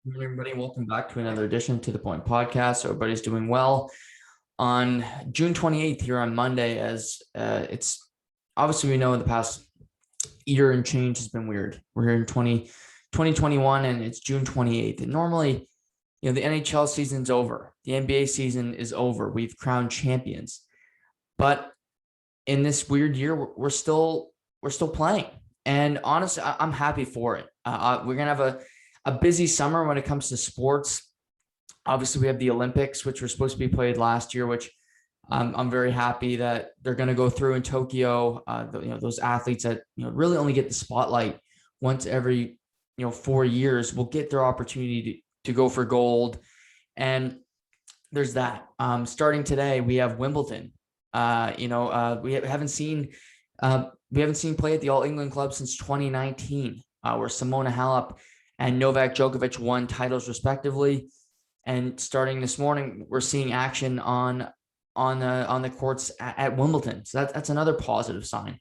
Good morning, everybody. Welcome back to another edition to the Point Podcast. So everybody's doing well on June 28th here on Monday, as it's obviously we know the past year and change has been weird. We're here in 2021 and it's June 28th. And normally, the NHL season's over. The NBA season is over. We've crowned champions. But in this weird year, we're still playing. And honestly, I'm happy for it. We're going to have a busy summer when it comes to sports. Obviously, we have the Olympics, which were supposed to be played last year, which I'm very happy that they're going to go through in Tokyo. Those athletes that really only get the spotlight once every 4 years will get their opportunity to go for gold. And there's that. Starting today, we have Wimbledon. We haven't seen play at the All England Club since 2019, where Simona Halep and Novak Djokovic won titles respectively. And starting this morning, we're seeing action on the courts at Wimbledon. So that's another positive sign.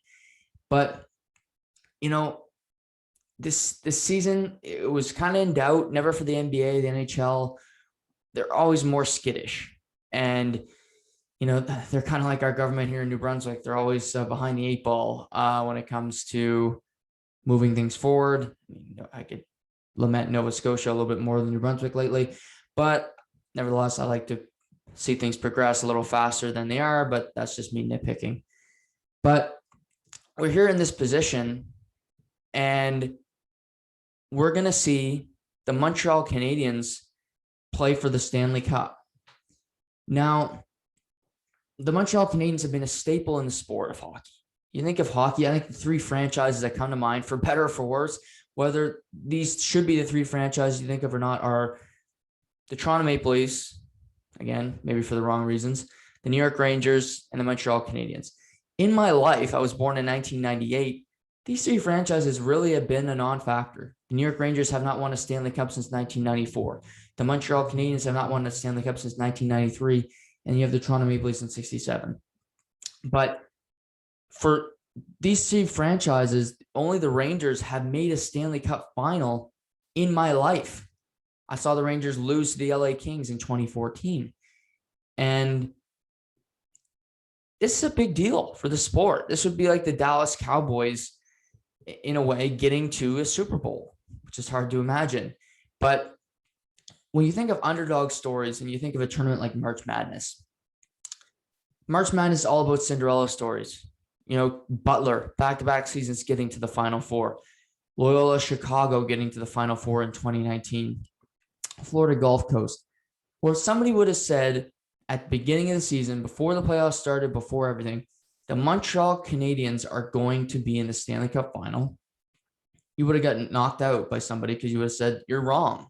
But this season, it was kind of in doubt. Never for the NBA, the NHL. They're always more skittish, and they're kind of like our government here in New Brunswick. They're always behind the eight ball when it comes to moving things forward. I could lament Nova Scotia a little bit more than New Brunswick lately, but nevertheless, I like to see things progress a little faster than they are, but that's just me nitpicking. But we're here in this position, and we're going to see the Montreal Canadiens play for the Stanley Cup. Now, the Montreal Canadiens have been a staple in the sport of hockey. You think of hockey, I think the three franchises that come to mind, for better or for worse, whether these should be the three franchises you think of or not, are the Toronto Maple Leafs, again, maybe for the wrong reasons, the New York Rangers, and the Montreal Canadiens. In my life, I was born in 1998. These three franchises really have been a non-factor. The New York Rangers have not won a Stanley Cup since 1994. The Montreal Canadiens have not won a Stanley Cup since 1993. And you have the Toronto Maple Leafs in 67. But for these three franchises, only the Rangers have made a Stanley Cup final in my life. I saw the Rangers lose to the LA Kings in 2014. And this is a big deal for the sport. This would be like the Dallas Cowboys, in a way, getting to a Super Bowl, which is hard to imagine. But when you think of underdog stories and you think of a tournament like March Madness is all about Cinderella stories. Butler, back-to-back seasons getting to the Final Four. Loyola Chicago getting to the Final Four in 2019. Florida Gulf Coast. Well, somebody would have said at the beginning of the season, before the playoffs started, before everything, the Montreal Canadiens are going to be in the Stanley Cup Final. You would have gotten knocked out by somebody because you would have said, you're wrong.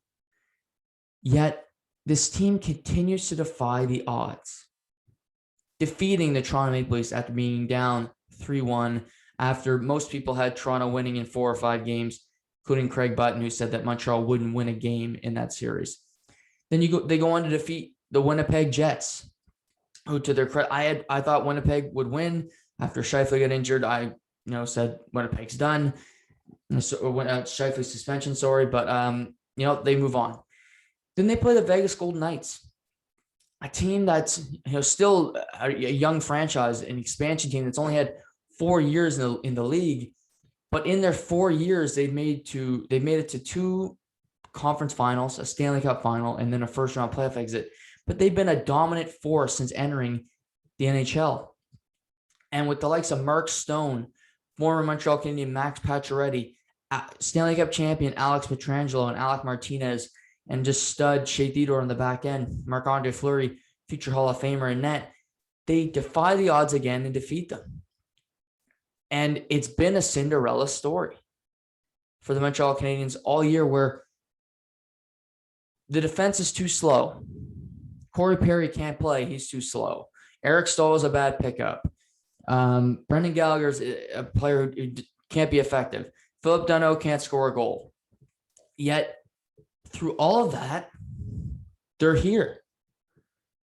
Yet, this team continues to defy the odds, defeating the Toronto Maple Leafs after being down 3-1, after most people had Toronto winning in 4 or 5 games, including Craig Button, who said that Montreal wouldn't win a game in that series. Then they go on to defeat the Winnipeg Jets, who, to their credit, I thought Winnipeg would win. After Scheifele got injured, I said Winnipeg's done. Scheifele's suspension, but they move on. Then they play the Vegas Golden Knights, a team that's still a young franchise, an expansion team that's only had 4 years in the league, but in their 4 years they've made it to 2 conference finals, a Stanley Cup final, and then a first round playoff exit. But they've been a dominant force since entering the NHL. And with the likes of Mark Stone, former Montreal Canadian Max Pacioretty, Stanley Cup champion Alex Pietrangelo, and Alec Martinez, and just stud Shea Theodore on the back end, Marc-Andre Fleury, future Hall of Famer in net, they defy the odds again and defeat them. And it's been a Cinderella story for the Montreal Canadiens all year, where the defense is too slow. Corey Perry can't play. He's too slow. Eric Staal is a bad pickup. Brendan Gallagher's a player who can't be effective. Philip Duneau can't score a goal. Yet, through all of that, they're here.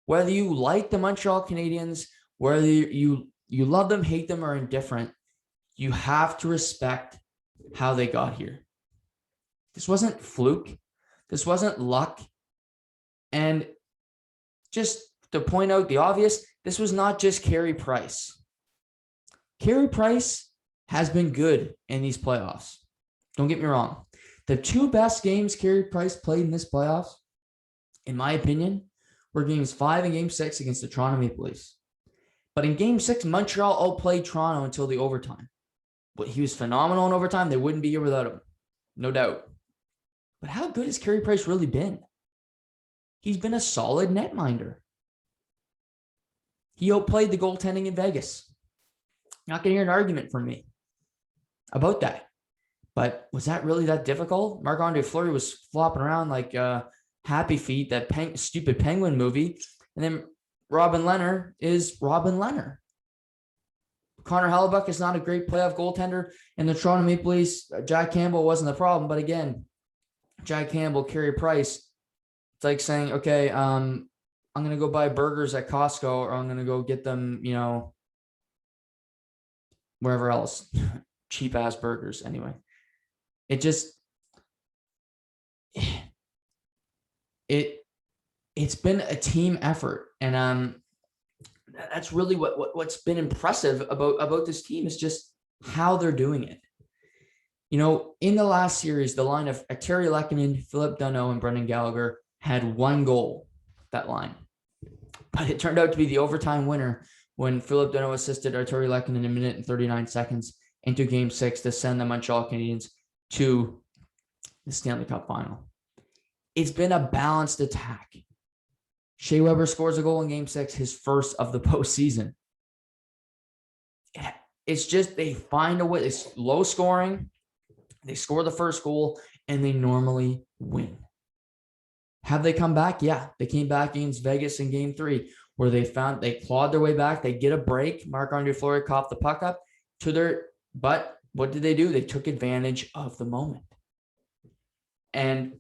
Whether you like the Montreal Canadiens, whether you love them, hate them, or indifferent, you have to respect how they got here. This wasn't fluke. This wasn't luck. And just to point out the obvious, this was not just Carey Price. Carey Price has been good in these playoffs. Don't get me wrong. The two best games Carey Price played in this playoffs, in my opinion, were games 5 and game 6 against the Toronto Maple Leafs. But in game 6, Montreal outplayed Toronto until the overtime. But he was phenomenal in overtime. They wouldn't be here without him. No doubt. But how good has Carey Price really been? He's been a solid netminder. He outplayed the goaltending in Vegas. Not going to hear an argument from me about that. But was that really that difficult? Marc-Andre Fleury was flopping around like Happy Feet, that stupid Penguin movie. And then Robin Lehner is Robin Lehner. Connor Hellebuck is not a great playoff goaltender. And the Toronto Maple Leafs, Jack Campbell wasn't the problem. But again, Jack Campbell, Carey Price, it's like saying, okay, I'm going to go buy burgers at Costco, or I'm going to go get them, wherever else. Cheap ass burgers. Anyway, it's been a team effort. And that's really what's been impressive about this team, is just how they're doing it. In the last series, the line of Terry Lehkonen, Philip Danault, and Brendan Gallagher had one goal, that line. But it turned out to be the overtime winner when Philip Danault assisted Artturi Lehkonen in a minute and 39 seconds into Game 6 to send the Montreal Canadiens to the Stanley Cup Final. It's been a balanced attack. Shea Weber scores a goal in Game 6, his first of the postseason. It's just they find a way. It's low scoring. They score the first goal, and they normally win. Have they come back? Yeah, they came back against Vegas in Game 3, where they clawed their way back. They get a break. Marc-Andre Fleury coughed the puck up but what did they do? They took advantage of the moment. And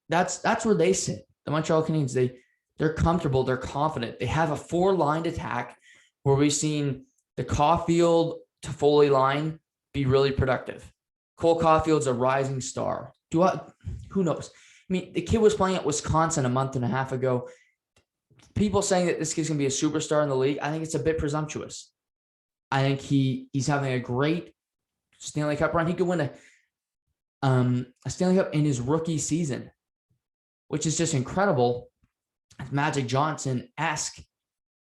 that's where they sit. The Montreal Canadiens, they're comfortable, they're confident. They have a 4-lined attack where we've seen the Caulfield to Foley line be really productive. Cole Caulfield's a rising star. Who knows? I mean, the kid was playing at Wisconsin a month and a half ago. People saying that this kid's going to be a superstar in the league, I think it's a bit presumptuous. I think he's having a great Stanley Cup run. He could win a Stanley Cup in his rookie season, which is just incredible. Magic Johnson-esque.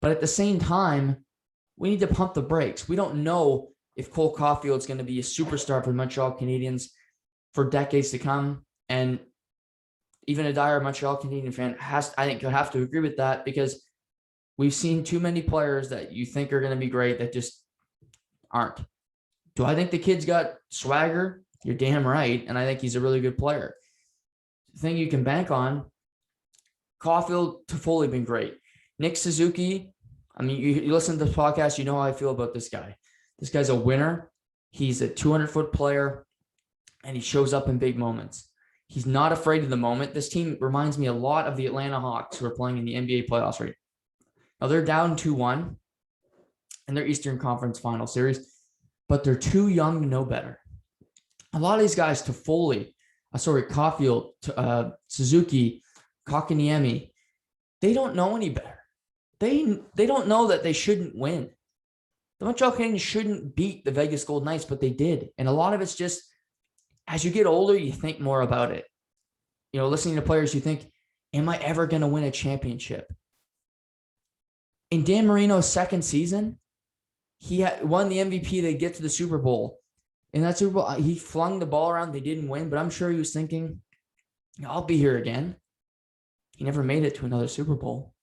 But at the same time, we need to pump the brakes. We don't know if Cole Caulfield's going to be a superstar for the Montreal Canadiens for decades to come. And even a dire Montreal Canadian fan could have to agree with that, because we've seen too many players that you think are going to be great that just aren't. Do I think the kid's got swagger? You're damn right. And I think he's a really good player. The thing you can bank on, Caulfield, Toffoli been great. Nick Suzuki, I mean, you listen to this podcast, you know how I feel about this guy. This guy's a winner. He's a 200-foot player, and he shows up in big moments. He's not afraid of the moment. This team reminds me a lot of the Atlanta Hawks, who are playing in the NBA playoffs right now. They're down 2-1 in their Eastern Conference Final Series, but they're too young to know better. A lot of these guys, Caulfield, Suzuki, Kotkaniemi, they don't know any better. They don't know that they shouldn't win. The Montreal Canadiens shouldn't beat the Vegas Golden Knights, but they did. And a lot of it's just, as you get older, you think more about it. Listening to players, you think, am I ever going to win a championship? In Dan Marino's second season, he won the MVP. They get to the Super Bowl. In that Super Bowl, he flung the ball around. They didn't win, but I'm sure he was thinking, I'll be here again. He never made it to another Super Bowl.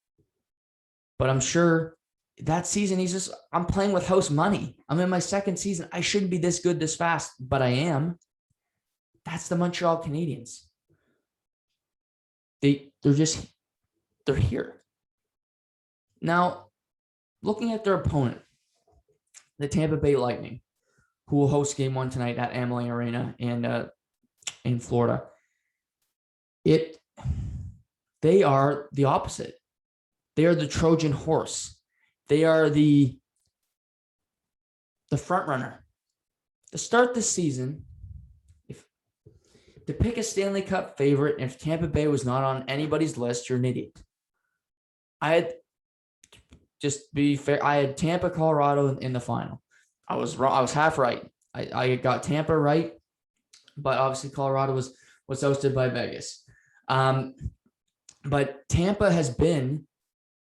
But I'm sure that season, I'm playing with house money. I'm in my second season. I shouldn't be this good this fast, but I am. That's the Montreal Canadiens. They're here. Now, looking at their opponent, the Tampa Bay Lightning, who will host Game 1 tonight at Amalie Arena in Florida. They are the opposite. They are the Trojan horse. They are the front runner. To start this season, to pick a Stanley Cup favorite, if Tampa Bay was not on anybody's list, you're an idiot. Just be fair, I had Tampa, Colorado in the final. I was wrong. I was half right. I got Tampa right, but obviously Colorado was ousted by Vegas. But Tampa has been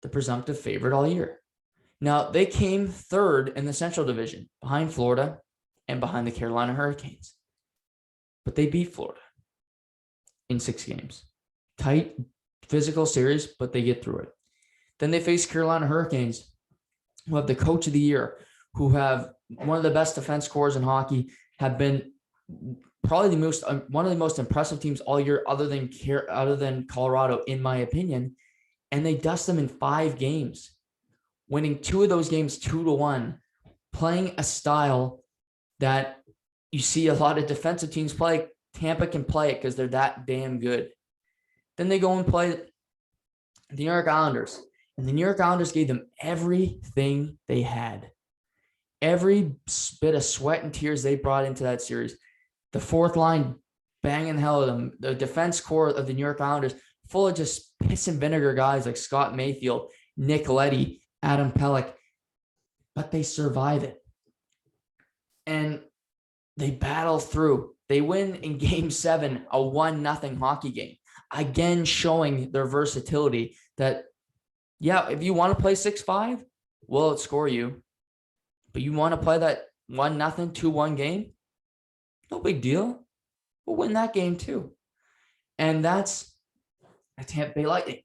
the presumptive favorite all year. Now, they came third in the Central Division, behind Florida and behind the Carolina Hurricanes. But they beat Florida in 6 games. Tight, physical series, but they get through it. Then they face Carolina Hurricanes, who have the coach of the year, who have one of the best defense cores in hockey, have been probably one of the most impressive teams all year, other than Colorado, in my opinion. And they dust them in 5 games, winning 2 of those games 2-1, playing a style that you see a lot of defensive teams play. Tampa can play it because they're that damn good. Then they go and play the New York Islanders. And the New York Islanders gave them everything they had. Every bit of sweat and tears they brought into that series. The fourth line banging the hell out of them. The defense core of the New York Islanders full of just piss and vinegar guys like Scott Mayfield, Nick Leddy, Adam Pelech. But they survive it. And they battle through. They win in Game 7, a 1-0 hockey game. Again, showing their versatility that, yeah, if you want to play 6-5, we'll outscore you. But you want to play that 1-0, 2-1 game? No big deal. We'll win that game too. And that's a Tampa Bay Lightning.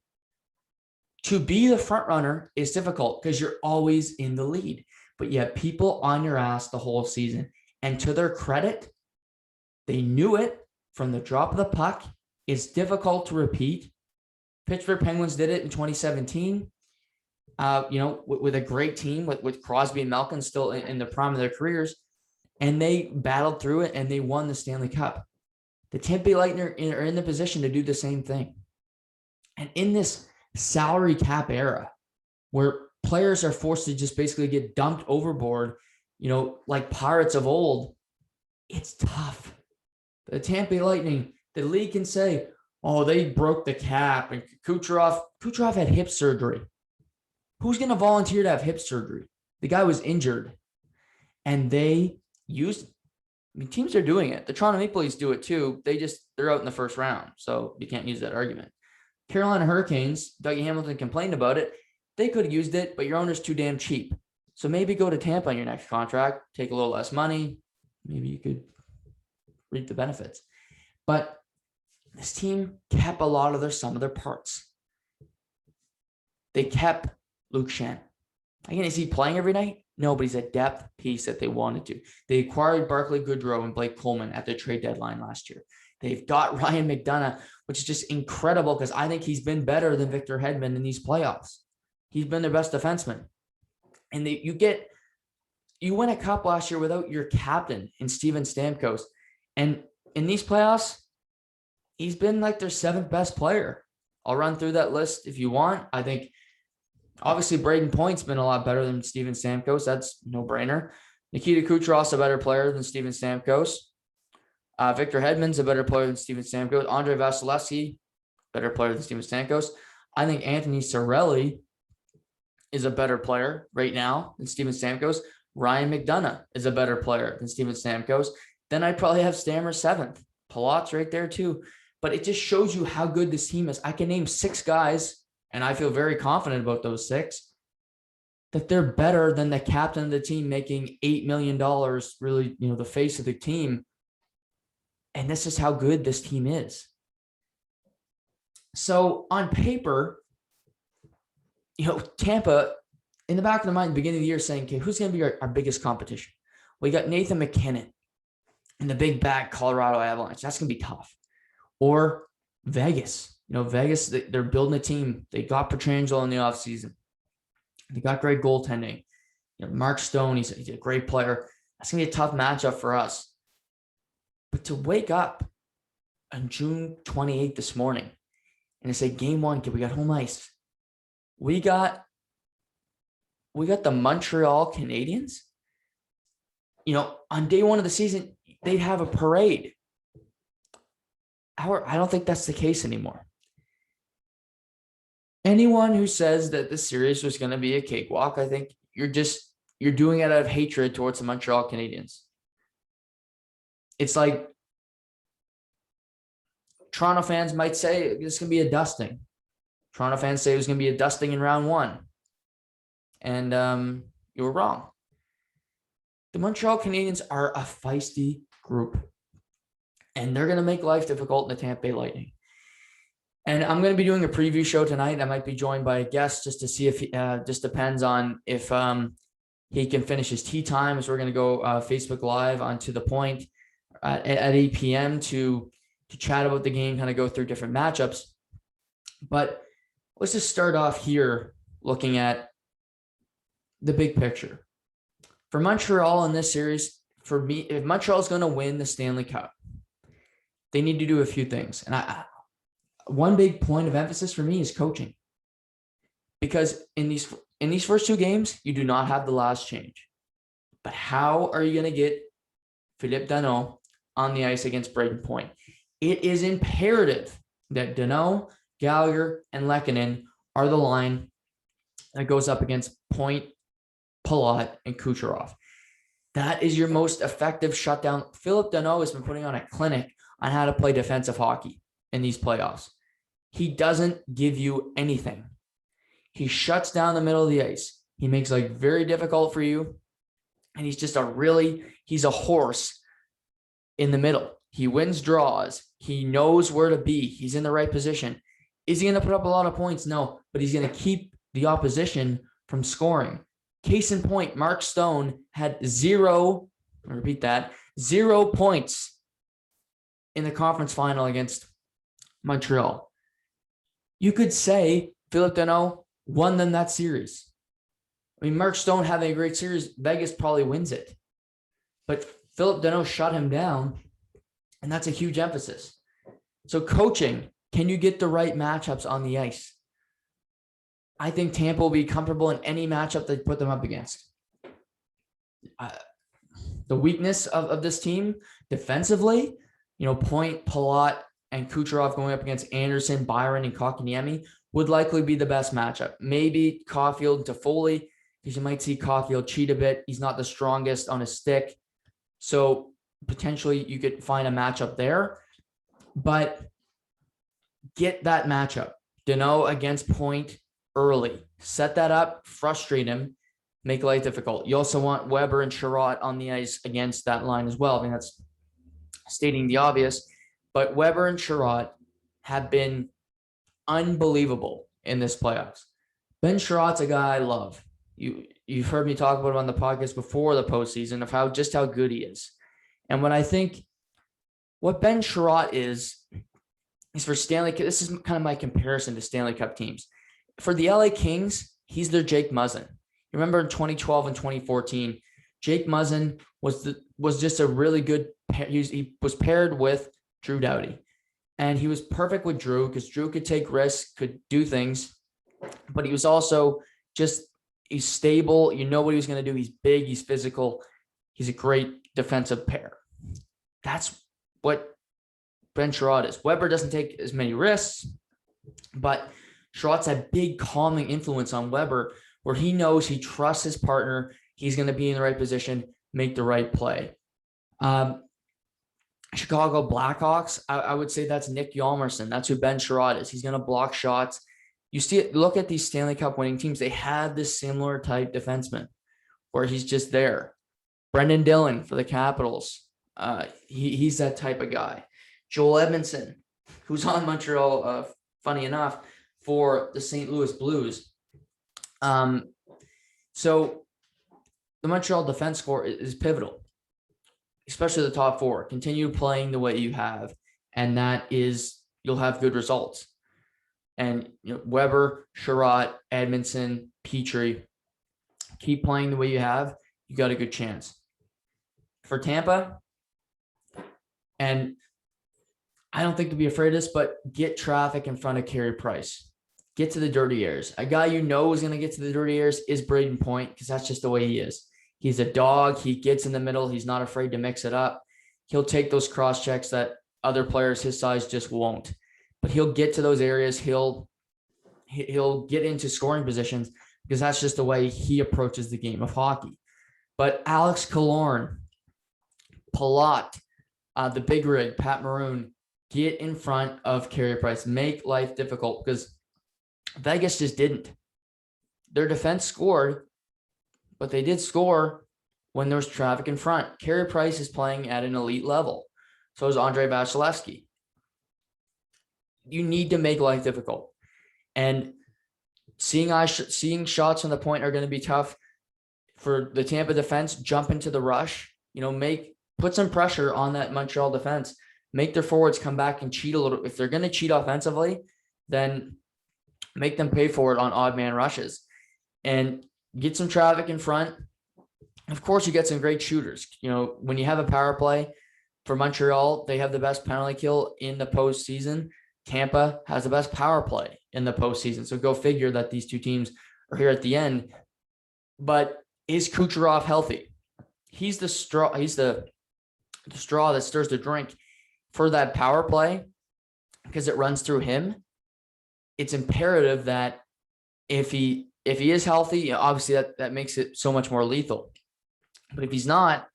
To be the front runner is difficult because you're always in the lead. But you have people on your ass the whole season. And to their credit, they knew it from the drop of the puck. It's difficult to repeat. Pittsburgh Penguins did it in 2017, with a great team with Crosby and Malkin still in the prime of their careers. And they battled through it and they won the Stanley Cup. The Tampa Bay Lightning are in the position to do the same thing. And in this salary cap era where players are forced to just basically get dumped overboard, like pirates of old, it's tough. The Tampa Bay Lightning, the league can say, oh, they broke the cap, and Kucherov had hip surgery. Who's going to volunteer to have hip surgery? The guy was injured. And they teams are doing it. The Toronto Maple Leafs do it too. They're out in the first round. So you can't use that argument. Carolina Hurricanes, Dougie Hamilton complained about it. They could have used it, but your owner's too damn cheap. So maybe go to Tampa on your next contract, take a little less money. Maybe you could reap the benefits. But this team kept some of their parts. They kept Luke Schenn. Again, is he playing every night? No, but he's a depth piece that they wanted to. They acquired Barclay Goodrow and Blake Coleman at the trade deadline last year. They've got Ryan McDonagh, which is just incredible because I think he's been better than Victor Hedman in these playoffs. He's been their best defenseman. And you win a cup last year without your captain in Steven Stamkos. And in these playoffs, he's been like their 7th best player. I'll run through that list if you want. I think obviously Braden Point's been a lot better than Steven Stamkos. That's no brainer. Nikita Kucherov's a better player than Steven Stamkos. Victor Hedman's a better player than Steven Stamkos. Andrei Vasilevsky, better player than Steven Stamkos. I think Anthony Cirelli is a better player right now than Steven Stamkos. Ryan McDonagh is a better player than Steven Stamkos. Then I'd probably have Stammer 7th. Palat's right there too. But it just shows you how good this team is. I can name 6 guys, and I feel very confident about those 6, that they're better than the captain of the team making $8 million, really, the face of the team. And this is how good this team is. So on paper, Tampa, in the back of the mind, at the beginning of the year, saying, okay, who's going to be our biggest competition? Well, you got Nathan McKinnon and the big bad Colorado Avalanche. That's going to be tough. Or Vegas. Vegas, they're building a team. They got Pietrangelo in the offseason. They got great goaltending. Mark Stone, he's a great player. That's going to be a tough matchup for us. But to wake up on June 28th this morning and to say, game 1, we got home ice. We got the Montreal Canadiens. On day 1 of the season, they'd have a parade. I don't think that's the case anymore. Anyone who says that the series was going to be a cakewalk, I think you're doing it out of hatred towards the Montreal Canadiens. It's like Toronto fans might say this is going to be a dusting. Toronto fans say it was going to be a dusting in round one. And you were wrong. The Montreal Canadiens are a feisty group. And they're going to make life difficult in the Tampa Bay Lightning. And I'm going to be doing a preview show tonight. I might be joined by a guest just to see if just depends on if he can finish his tea time. So we're going to go Facebook Live on To The Point at 8 p.m. to chat about the game, kind of go through different matchups. But let's just start off here looking at the big picture. For Montreal in this series, for me, if Montreal is going to win the Stanley Cup, they need to do a few things. And one big point of emphasis for me is coaching. Because in these first two games, you do not have the last change. But how are you going to get Philippe Danault on the ice against Braden Point? It is imperative that Danault, Gallagher, and Lehkonen are the line that goes up against Point, Palat, and Kucherov. That is your most effective shutdown. Philippe Danault has been putting on a clinic on how to play defensive hockey in these playoffs. He doesn't give you anything. He shuts down the middle of the ice. He makes life very difficult for you. And he's just he's a horse in the middle. He wins draws. He knows where to be. He's in the right position. Is he going to put up a lot of points? No, but he's going to keep the opposition from scoring. Case in point, Mark Stone had 0 points in the conference final against Montreal. You could say Philippe Danault won them that series. I mean, Mark Stone having a great series, Vegas probably wins it. But Philippe Danault shut him down, and that's a huge emphasis. So coaching, can you get the right matchups on the ice? I think Tampa will be comfortable in any matchup they put them up against. The weakness of this team defensively, Point, Palat, and Kucherov going up against Anderson, Byron, and Kotkaniemi would likely be the best matchup. Maybe Caulfield and Toffoli, because you might see Caulfield cheat a bit. He's not the strongest on his stick. So potentially you could find a matchup there. But get that matchup. Danault against Point early. Set that up, frustrate him, make life difficult. You also want Weber and Sherratt on the ice against that line as well. I mean, that's stating the obvious. But Weber and Sherratt have been unbelievable in this playoffs. Ben Sherratt's a guy I love. You've heard me talk about him on the podcast before the postseason of how good he is. And when I think what Ben Sherratt is for Stanley Cup, this is kind of my comparison to Stanley Cup teams. For the LA Kings, he's their Jake Muzzin. You remember in 2012 and 2014, Jake Muzzin was just a really good pair. He was paired with Drew Doughty. And he was perfect with Drew because Drew could take risks, could do things, but he was also he's stable. You know what he was going to do. He's big. He's physical. He's a great defensive pair. That's what Ben Sherratt is. Weber doesn't take as many risks, but Sherratt's a big calming influence on Weber where he knows he trusts his partner. He's going to be in the right position, make the right play. Chicago Blackhawks, I would say that's Nick Hjalmarsson. That's who Ben Sherratt is. He's going to block shots. You see it, look at these Stanley Cup winning teams. They have this similar type defenseman where he's just there. Brendan Dillon for the Capitals. He's that type of guy. Joel Edmondson, who's on Montreal, funny enough, for the St. Louis Blues. So the Montreal defense core is pivotal, especially the top four. Continue playing the way you have, and you'll have good results. And Weber, Sherratt, Edmondson, Petrie, keep playing the way you have. You got a good chance. For Tampa, and I don't think to be afraid of this, but get traffic in front of Carey Price. Get to the dirty areas. A guy is going to get to the dirty areas is Braden Point because that's just the way he is. He's a dog. He gets in the middle. He's not afraid to mix it up. He'll take those cross checks that other players his size just won't. But he'll get to those areas. He'll get into scoring positions because that's just the way he approaches the game of hockey. But Alex Killorn, Palat, the big rig, Pat Maroon, get in front of Carey Price. Make life difficult because Vegas just didn't. Their defense scored, but they did score when there was traffic in front. Carey Price is playing at an elite level. So is Andrei Vasilevsky. You need to make life difficult. And seeing shots from the point are going to be tough. For the Tampa defense, jump into the rush. Put some pressure on that Montreal defense. Make their forwards come back and cheat a little. If they're going to cheat offensively, then make them pay for it on odd man rushes. And get some traffic in front. Of course, you get some great shooters. When you have a power play for Montreal, they have the best penalty kill in the postseason. Tampa has the best power play in the postseason. So go figure that these two teams are here at the end. But is Kucherov healthy? He's the straw. He's the straw that stirs the drink for that power play because it runs through him. It's imperative that if he is healthy, obviously that makes it so much more lethal. But if he's not,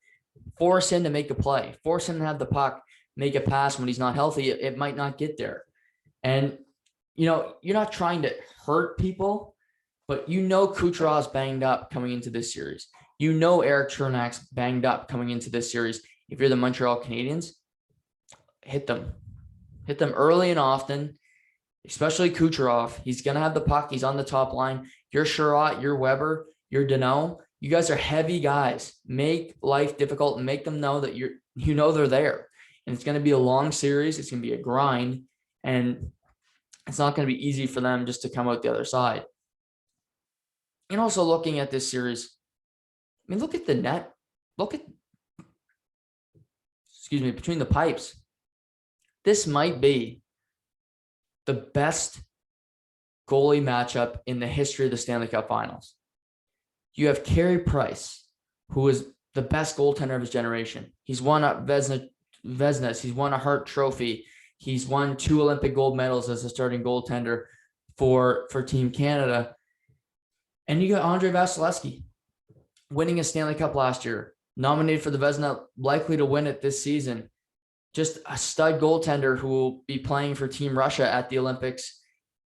force him to make a play. Force him to have the puck, make a pass when he's not healthy. It might not get there. And, you're not trying to hurt people, but Kucherov's banged up coming into this series. Eric Chernak's banged up coming into this series. If you're the Montreal Canadiens, hit them. Hit them early and often, especially Kucherov. He's going to have the puck. He's on the top line. You're Sherratt, you're Weber, you're Deneau. You guys are heavy guys. Make life difficult and make them know that they're there. And it's going to be a long series. It's going to be a grind. And it's not going to be easy for them just to come out the other side. And also looking at this series, look at the net. Between the pipes. This might be the best goalie matchup in the history of the Stanley Cup Finals. You have Carey Price, who is the best goaltender of his generation. He's won a Vezina. He's won a Hart Trophy. He's won 2 Olympic gold medals as a starting goaltender for Team Canada. And you got Andrei Vasilevsky winning a Stanley Cup last year, nominated for the Vezina, likely to win it this season. Just a stud goaltender who will be playing for Team Russia at the Olympics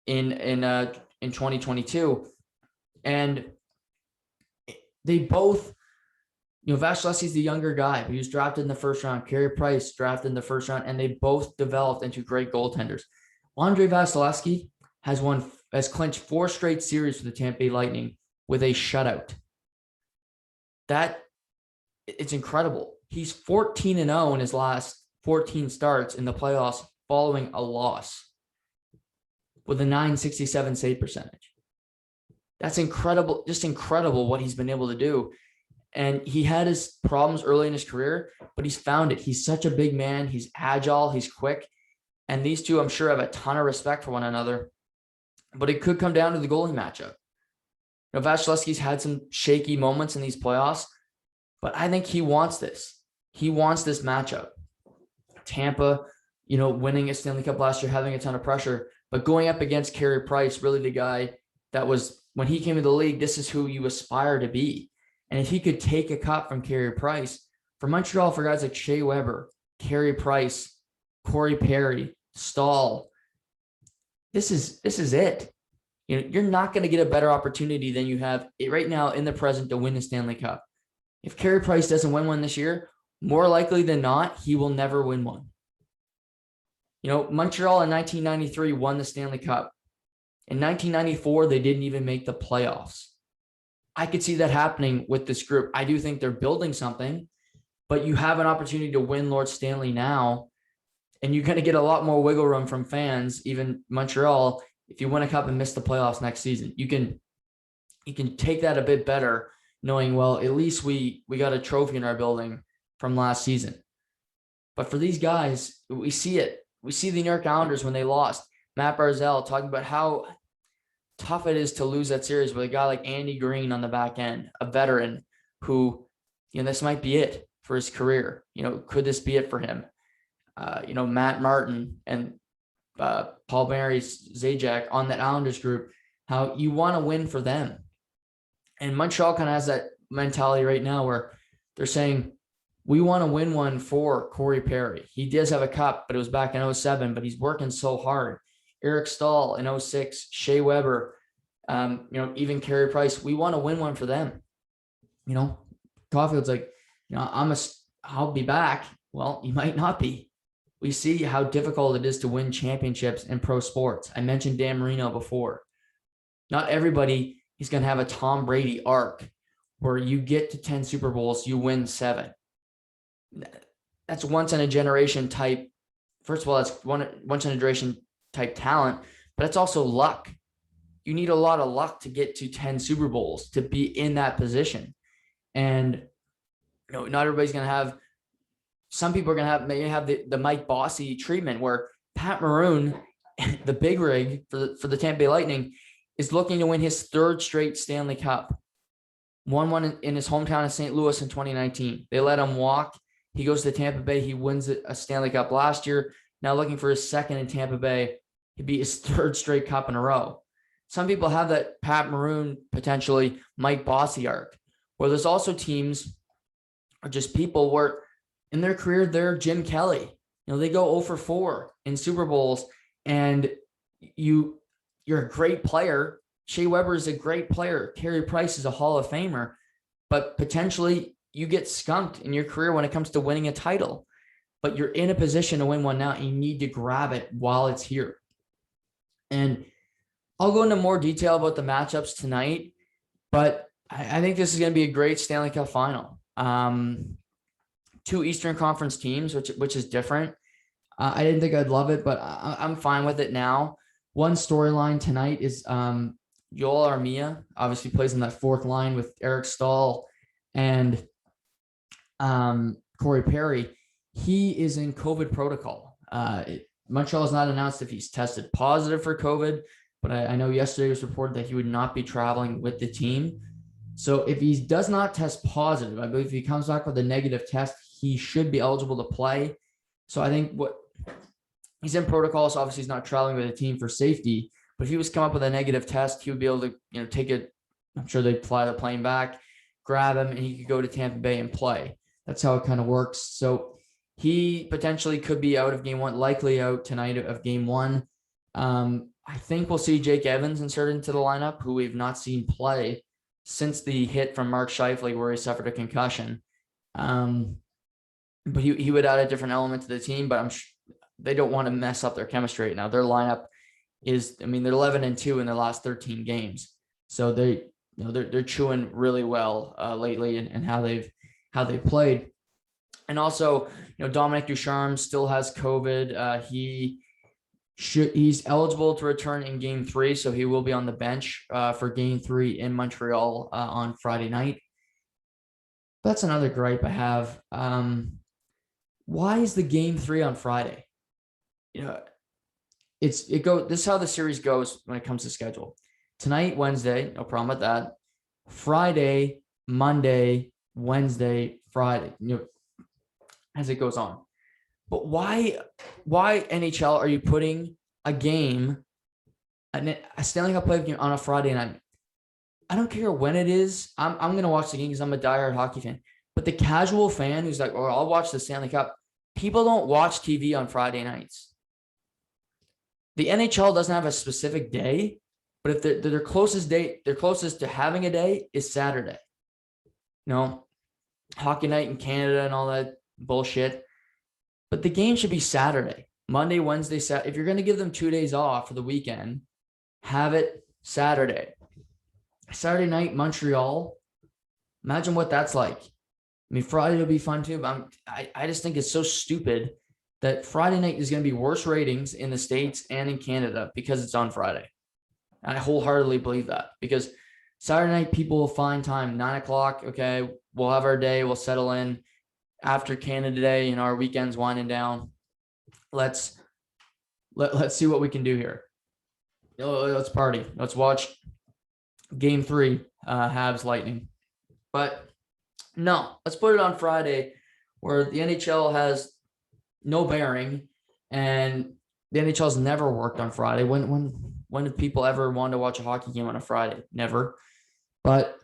in 2022. And they both, Vasilevsky's the younger guy, but he was drafted in the first round. Carey Price drafted in the first round, and they both developed into great goaltenders. Andrei Vasilevsky has clinched 4 straight series for the Tampa Bay Lightning with a shutout. It's incredible. He's 14-0 in his last 14 starts in the playoffs following a loss with a .967 save percentage. That's incredible. Just incredible what he's been able to do. And he had his problems early in his career, but he's found it. He's such a big man. He's agile. He's quick. And these two, I'm sure, have a ton of respect for one another. But it could come down to the goalie matchup. Vasilevsky's had some shaky moments in these playoffs, but I think he wants this. He wants this matchup. Tampa, winning a Stanley Cup last year, having a ton of pressure, but going up against Carey Price, really the guy that was, when he came to the league, this is who you aspire to be. And if he could take a cut from Carey Price, for Montreal, for guys like Shea Weber, Carey Price, Corey Perry, Stahl, this is it. You're not going to get a better opportunity than you have right now in the present to win the Stanley Cup. If Carey Price doesn't win one this year, more likely than not, he will never win one. Montreal in 1993 won the Stanley Cup. In 1994, they didn't even make the playoffs. I could see that happening with this group. I do think they're building something, but you have an opportunity to win Lord Stanley now, and you're going to get a lot more wiggle room from fans, even Montreal, if you win a cup and miss the playoffs next season. You can take that a bit better, knowing, well, at least we got a trophy in our building from last season. But for these guys, we see it. We see the New York Islanders when they lost. Matt Barzal talking about how tough it is to lose that series with a guy like Andy Green on the back end, a veteran who, this might be it for his career. Could this be it for him? Matt Martin and Paul Mary's Zajac on that Islanders group, how you want to win for them. And Montreal kind of has that mentality right now where they're saying, we want to win one for Corey Perry. He does have a cup, but it was back in 2007, but he's working so hard. Eric Stahl in 2006, Shea Weber, even Carey Price. We want to win one for them. Caulfield's like, I'll be back. Well, you might not be. We see how difficult it is to win championships in pro sports. I mentioned Dan Marino before. Not everybody is going to have a Tom Brady arc where you get to 10 Super Bowls, you win 7. That's once in a generation type. First of all, that's once in a generation type talent, but it's also luck. You need a lot of luck to get to 10 Super Bowls, to be in that position. And not everybody's going to have. Some people are going to maybe have the Mike Bossy treatment where Pat Maroon, the big rig for the Tampa Bay Lightning, is looking to win his 3rd straight Stanley Cup. Won one in his hometown of St. Louis in 2019. They let him walk. He goes to Tampa Bay. He wins a Stanley Cup last year. Now looking for his 2nd in Tampa Bay. He beat his 3rd straight cup in a row. Some people have that Pat Maroon, potentially Mike Bossy arc, where there's also teams or just people where in their career, they're Jim Kelly. They go 0 for 4 in Super Bowls, and you're a great player. Shea Weber is a great player. Carey Price is a Hall of Famer, but potentially you get skunked in your career when it comes to winning a title. But you're in a position to win one now, and you need to grab it while it's here. And I'll go into more detail about the matchups tonight, but I think this is going to be a great Stanley Cup final. 2 Eastern Conference teams, which is different. I didn't think I'd love it, but I'm fine with it now. One storyline tonight is Joel Armia obviously plays in that 4th line with Eric Stahl and Corey Perry. He is in COVID protocol. Montreal has not announced if he's tested positive for COVID, but I know yesterday it was reported that he would not be traveling with the team. So if he does not test positive, I believe if he comes back with a negative test, he should be eligible to play. So I think he's in protocol, so obviously he's not traveling with the team for safety. But if he was come up with a negative test, he would be able to, take it. I'm sure they'd fly the plane back, grab him, and he could go to Tampa Bay and play. That's how it kind of works. So he potentially could be out of game 1, likely out tonight of game 1. I think we'll see Jake Evans inserted into the lineup, who we've not seen play since the hit from Mark Scheifele where he suffered a concussion. But he would add a different element to the team, but they don't want to mess up their chemistry right now. Their lineup is, they're 11-2 in their last 13 games. So they're chewing really well lately and how they've played. And also, Dominic Ducharme still has COVID. He's eligible to return in game 3, so he will be on the bench for game 3 in Montreal on Friday night. That's another gripe I have. Why is the game 3 on Friday? This is how the series goes when it comes to schedule. Tonight, Wednesday, no problem with that. Friday, Monday, Wednesday, Friday, as it goes on. But why NHL are you putting a game, a Stanley Cup playoff game on a Friday night? I don't care when it is. I'm going to watch the game because I'm a diehard hockey fan. But the casual fan who's like, I'll watch the Stanley Cup. People don't watch TV on Friday nights. The NHL doesn't have a specific day, but if their closest to having a day is Saturday. Hockey night in Canada and all that bullshit. But the game should be Saturday, Monday, Wednesday, Saturday. If you're going to give them 2 days off for the weekend, have it Saturday. Saturday night, Montreal. Imagine what that's like. Friday will be fun too, but I just think it's so stupid that Friday night is going to be worse ratings in the States and in Canada because it's on Friday. And I wholeheartedly believe that because Saturday night, people will find time, 9:00. Okay, we'll have our day. We'll settle in after Canada Day, our weekend's winding down. Let's see what we can do here. Let's party. Let's watch game 3, Habs Lightning. But no, let's put it on Friday where the NHL has no bearing. And the NHL's never worked on Friday. When did people ever want to watch a hockey game on a Friday? Never. But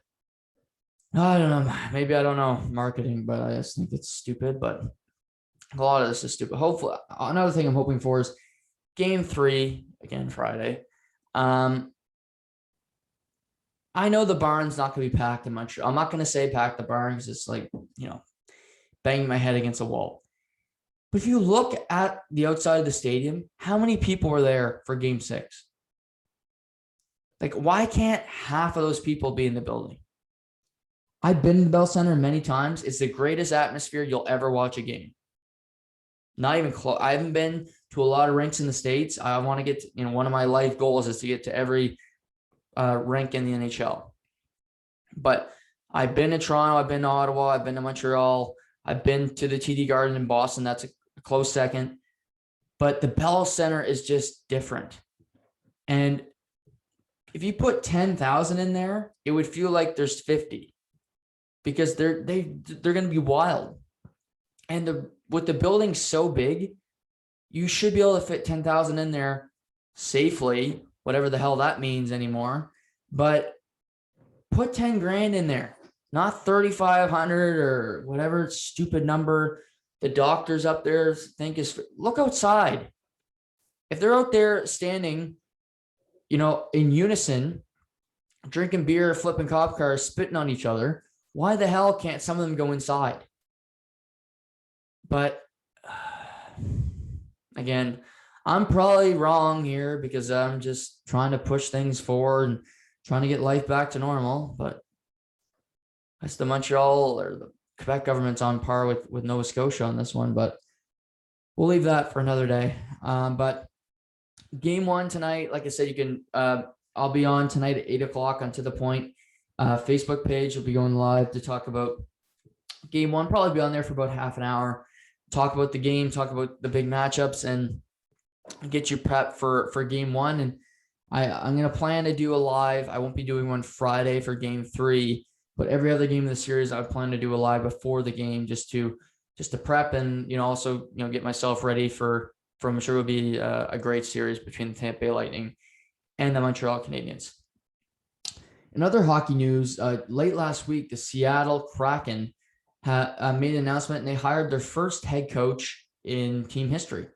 I don't know. Maybe I don't know marketing, but I just think it's stupid. But a lot of this is stupid. Hopefully, another thing I'm hoping for is Game 3 again Friday. I know the barn's not going to be packed in Montreal. I'm not going to say pack the barn because it's like, banging my head against a wall. But if you look at the outside of the stadium, how many people were there for Game 6? Like, why can't half of those people be in the building? I've been to the Bell Center many times. It's the greatest atmosphere you'll ever watch a game. Not even close. I haven't been to a lot of rinks in the States. I want to get to, one of my life goals is to get to every rink in the NHL. But I've been to Toronto, I've been to Ottawa, I've been to Montreal, I've been to the TD Garden in Boston. That's a close second. But the Bell Center is just different. And if you put 10,000 in there, it would feel like there's 50 because they're going to be wild. And with the building so big, you should be able to fit 10,000 in there safely, whatever the hell that means anymore. But put 10 grand in there, not 3,500 or whatever stupid number the doctors up there think is. Look outside. If they're out there standing, in unison, drinking beer, flipping cop cars, spitting on each other, why the hell can't some of them go inside? But again, I'm probably wrong here because I'm just trying to push things forward and trying to get life back to normal. But that's the Montreal or the Quebec government's on par with Nova Scotia on this one. But we'll leave that for another day. But Game 1 tonight, like I said, you can. I'll be on tonight at 8:00 on To The Point Facebook page. We'll be going live to talk about Game 1. Probably be on there for about half an hour. Talk about the game, talk about the big matchups, and get you prepped for Game 1. And I'm going to plan to do a live. I won't be doing one Friday for Game 3, but every other game of the series, I plan to do a live before the game just to prep and, also, get myself ready for I'm sure it will be a great series between the Tampa Bay Lightning and the Montreal Canadiens. In other hockey news, late last week, the Seattle Kraken made an announcement, and they hired their first head coach in team history.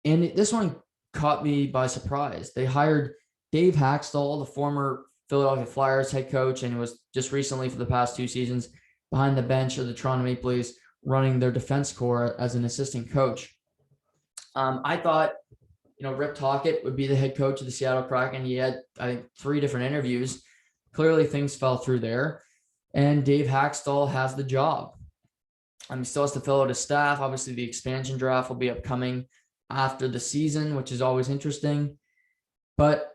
And this one caught me by surprise. They hired Dave Hakstol, the former Philadelphia Flyers head coach, and was just recently for the past 2 seasons behind the bench of the Toronto Maple Leafs, running their defense corps as an assistant coach. I thought, Rip Tocchet would be the head coach of the Seattle Kraken. He had, I think, 3 different interviews. Clearly, things fell through there. And Dave Hakstol has the job. He still has to fill out his staff. Obviously, the expansion draft will be upcoming after the season, which is always interesting. But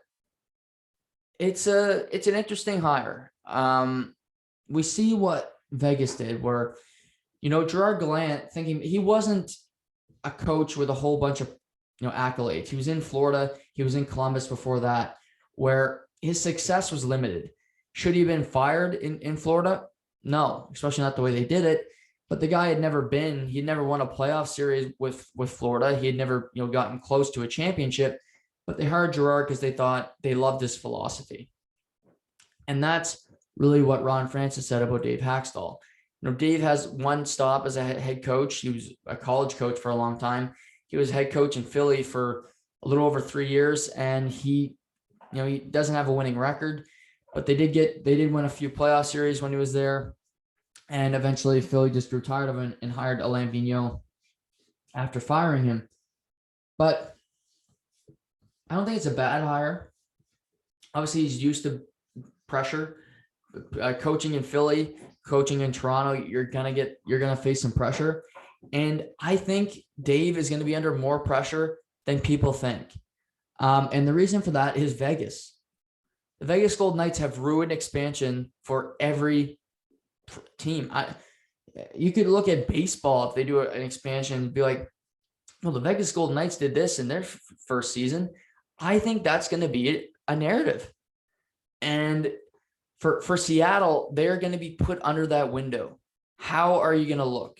it's an interesting hire. We see what Vegas did, where, Gerard Gallant, thinking he wasn't a coach with a whole bunch of, accolades. He was in Florida. He was in Columbus before that, where his success was limited. Should he have been fired in Florida? No, especially not the way they did it. But the guy had never won a playoff series with Florida. He had never, gotten close to a championship, but they hired Gerard because they thought they loved his philosophy. And that's really what Ron Francis said about Dave Hakstol. Dave has one stop as a head coach. He was a college coach for a long time. He was head coach in Philly for a little over 3 years, and he doesn't have a winning record, but they did win a few playoff series when he was there. And eventually Philly just grew tired of him and hired Alain Vigneault after firing him. But I don't think it's a bad hire. Obviously, he's used to pressure. Coaching in Philly, coaching in Toronto, you're gonna face some pressure. And I think Dave is going to be under more pressure than people think. And the reason for that is Vegas. The Vegas Golden Knights have ruined expansion for every team. You could look at baseball if they do an expansion and be like, well, the Vegas Golden Knights did this in their first season. I think that's going to be a narrative. And for Seattle, they're going to be put under that window. How are you going to look?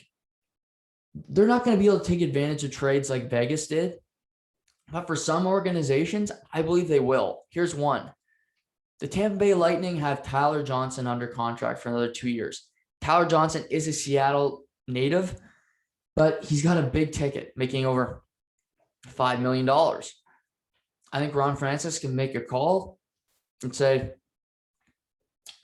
they're not going to be able to take advantage of trades like Vegas did. But for some organizations, I believe they will. Here's one. The Tampa Bay Lightning have Tyler Johnson under contract for another 2 years. Tyler Johnson is a Seattle native, but he's got a big ticket, making over $5 million. I think Ron Francis can make a call and say,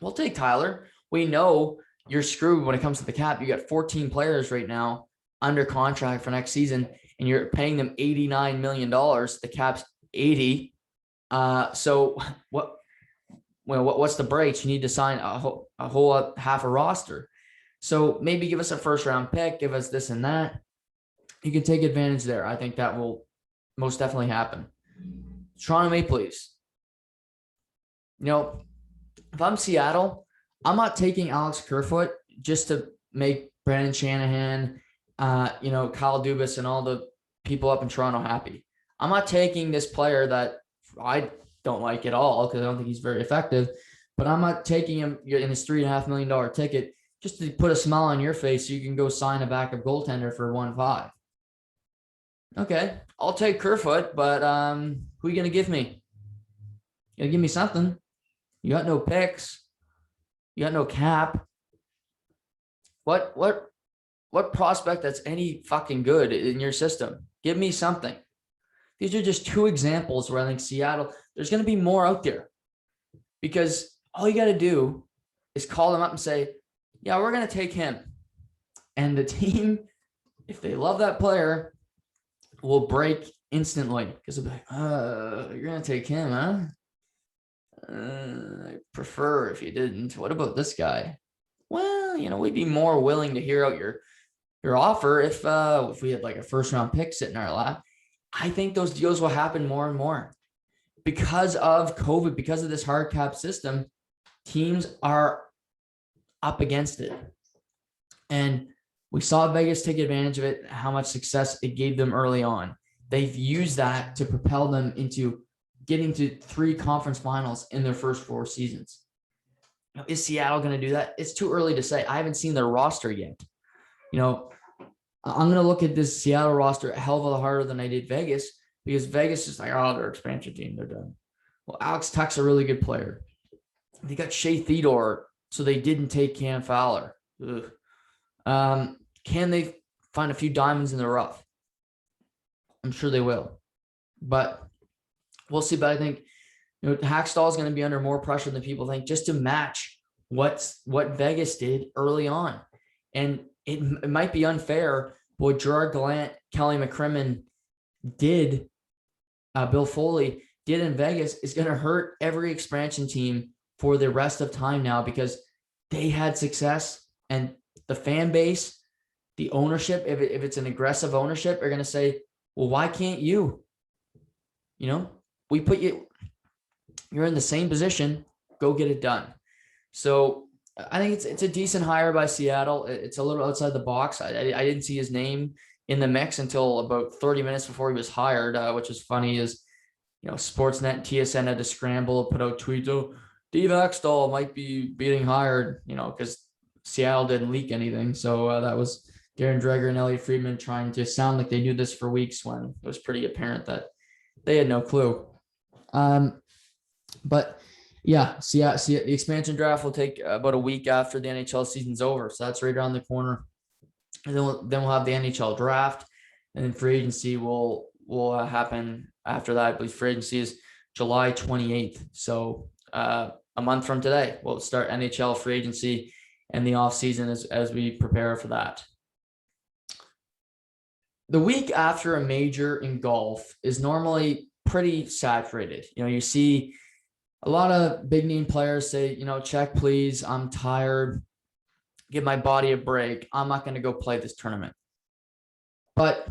we'll take Tyler. We know you're screwed when it comes to the cap. You got 14 players right now under contract for next season, and you're paying them $89 million. The cap's 80. So what's the breaks? You need to sign a whole half a roster. So maybe give us a first round pick, give us this and that. You can take advantage there. I think that will most definitely happen. Toronto Maple Leafs. If I'm Seattle, I'm not taking Alex Kerfoot just to make Brandon Shanahan, Kyle Dubas and all the people up in Toronto happy. I'm not taking this player that I don't like at all because I don't think he's very effective, but I'm not taking him in his $3.5 million ticket just to put a smile on your face so you can go sign a backup goaltender for 1.5. Okay, I'll take Kerfoot, but who are you going to give me? You got to give me something. You got no picks. You got no cap. What prospect that's any fucking good in your system? Give me something. These are just two examples where I think Seattle, there's going to be more out there because all you got to do is call them up and say, yeah, we're going to take him. And the team, if they love that player, will break instantly because they'll be like, you're going to take him, huh? I prefer if you didn't. What about this guy? Well, we'd be more willing to hear out your offer if we had like a first round pick sitting in our lap. I think those deals will happen more and more because of COVID, because of this hard cap system. Teams are up against it. And we saw Vegas take advantage of it, how much success it gave them early on. They've used that to propel them into getting to 3 conference finals in their first 4 seasons. Is Seattle going to do that? It's too early to say. I haven't seen their roster yet. I'm going to look at this Seattle roster a hell of a lot harder than I did Vegas because Vegas is like, they're expansion team. They're done. Well, Alex Tuch's a really good player. They got Shea Theodore, so they didn't take Cam Fowler. Can they find a few diamonds in the rough? I'm sure they will. But we'll see. But I think Hakstol is going to be under more pressure than people think just to match what Vegas did early on. And it might be unfair, but what Gerard Gallant, Kelly McCrimmon did, Bill Foley did in Vegas is going to hurt every expansion team for the rest of time now because they had success and the fan base, the ownership, if it's an aggressive ownership, are going to say, well, why can't you? We put you're in the same position, go get it done. So I think it's a decent hire by Seattle. It's a little outside the box. I didn't see his name in the mix until about 30 minutes before he was hired, which is funny is, Sportsnet and TSN had to scramble, put out tweets, Dave Hakstol might be being hired, because Seattle didn't leak anything. So that was Darren Dreger and Elliot Friedman trying to sound like they knew this for weeks when it was pretty apparent that they had no clue. But yeah, the expansion draft will take about a week after the NHL season's over. So that's right around the corner. And then we'll have the NHL draft, and then free agency will happen after that. I believe free agency is July 28th. So a month from today, we'll start NHL free agency and the off season as we prepare for that. The week after a major in golf is normally pretty saturated. You see a lot of big name players say, check, please. I'm tired. Give my body a break. I'm not going to go play this tournament. But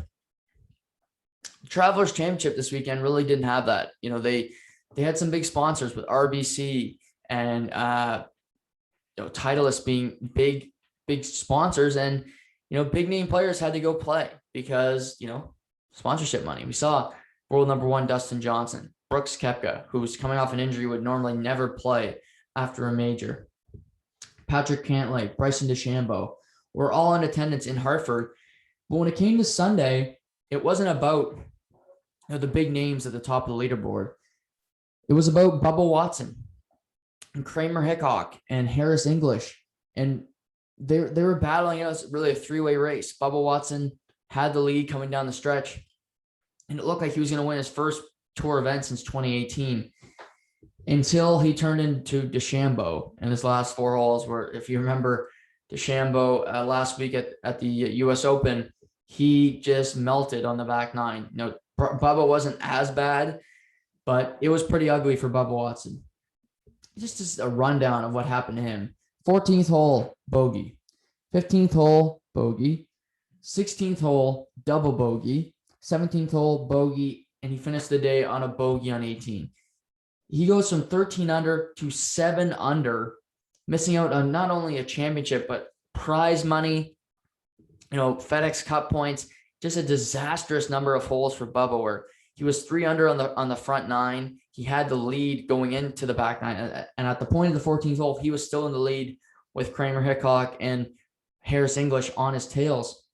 Travelers Championship this weekend really didn't have that. They had some big sponsors with RBC and Titleist being big sponsors, and big name players had to go play because sponsorship money. We saw world number 1 Dustin Johnson, Brooks Koepka, who's coming off an injury, would normally never play after a major. Patrick Cantlay, Bryson DeChambeau were all in attendance in Hartford But when it came to Sunday, it wasn't about the big names at the top of the leaderboard. It was about Bubba Watson and Kramer Hickok and Harris English. And they were battling. It was really a three-way race. Bubba Watson had the lead coming down the stretch, and it looked like he was going to win his first tour event since 2018 until he turned into DeChambeau in his last 4 holes, where, if you remember, DeChambeau last week at the U.S. Open, he just melted on the back nine. Bubba wasn't as bad, but it was pretty ugly for Bubba Watson. Just a rundown of what happened to him. 14th hole, bogey. 15th hole, bogey. 16th hole, double bogey. 17th hole, bogey, and he finished the day on a bogey on 18. He goes from 13 under to 7 under, missing out on not only a championship, but prize money, FedEx Cup points. Just a disastrous number of holes for Bubba, where he was 3 under on the front 9. He had the lead going into the back 9. And at the point of the 14th hole, he was still in the lead with Kramer Hickok and Harris English on his tails.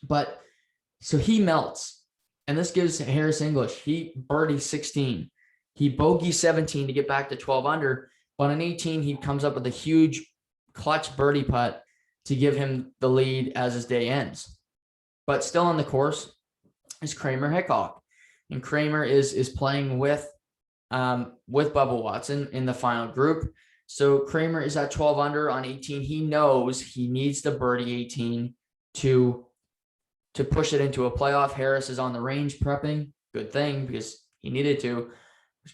But so he melts. And this gives Harris English, he birdie 16. He bogey 17 to get back to 12 under. But on 18, he comes up with a huge clutch birdie putt to give him the lead as his day ends. But still on the course is Kramer Hickok. And Kramer is playing with Bubba Watson in the final group. So Kramer is at 12 under on 18. He knows he needs the birdie 18 to push it into a playoff. Harris is on the range prepping. Good thing, because he needed to.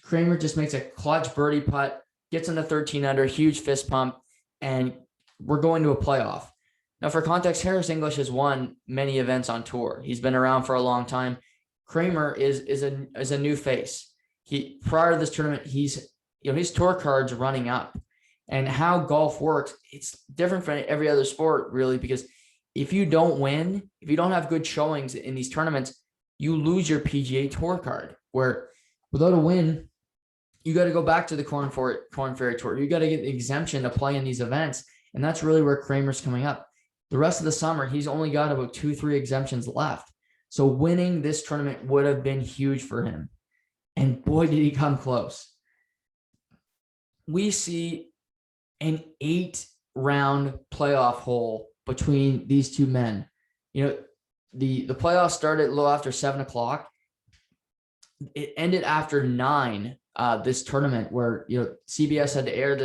Kramer just makes a clutch birdie putt, gets into 13 under, huge fist pump, and we're going to a playoff. Now, for context, Harris English has won many events on tour. He's been around for a long time. Kramer is a new face. Prior to this tournament, his tour card's running up. And how golf works, it's different from every other sport, really, because if you don't win, if you don't have good showings in these tournaments, you lose your PGA Tour card, where without a win, you got to go back to the Corn Ferry Tour. You got to get the exemption to play in these events. And that's really where Kramer's coming up. The rest of the summer, he's only got about 2-3 exemptions left. So winning this tournament would have been huge for him. And boy, did he come close. We see an 8-round playoff hole between these two men. The playoffs started a little after 7 o'clock. It ended after 9, this tournament, where, CBS had to air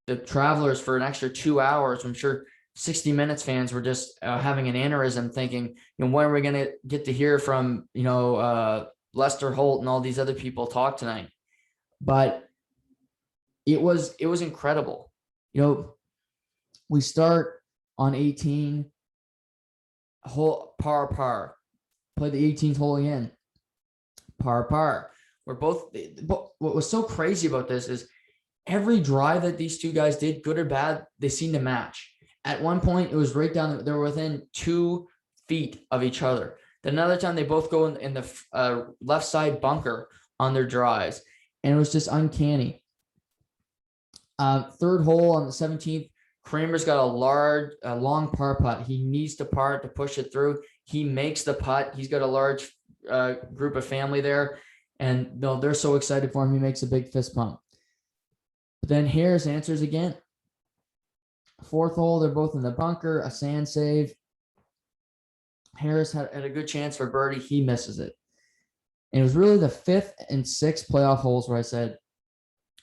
the Travelers for an extra 2 hours. I'm sure 60 Minutes fans were just having an aneurysm, thinking, when are we going to get to hear from, Lester Holt and all these other people talk tonight? But it was incredible. We start on 18 hole, par. Play the 18th hole again, par. What was so crazy about this is every drive that these two guys did, good or bad, they seemed to match. At one point, it was right down. They were within 2 feet of each other. Then another time, they both go in the left side bunker on their drives, and it was just uncanny. Third hole on the 17th, Kramer's got a long par putt. He needs to par to push it through. He makes the putt. He's got a large group of family there, and they're so excited for him. He makes a big fist pump. But then Harris answers again. Fourth hole, they're both in the bunker, a sand save. Harris had a good chance for birdie. He misses it. And it was really the 5th and 6th playoff holes where I said,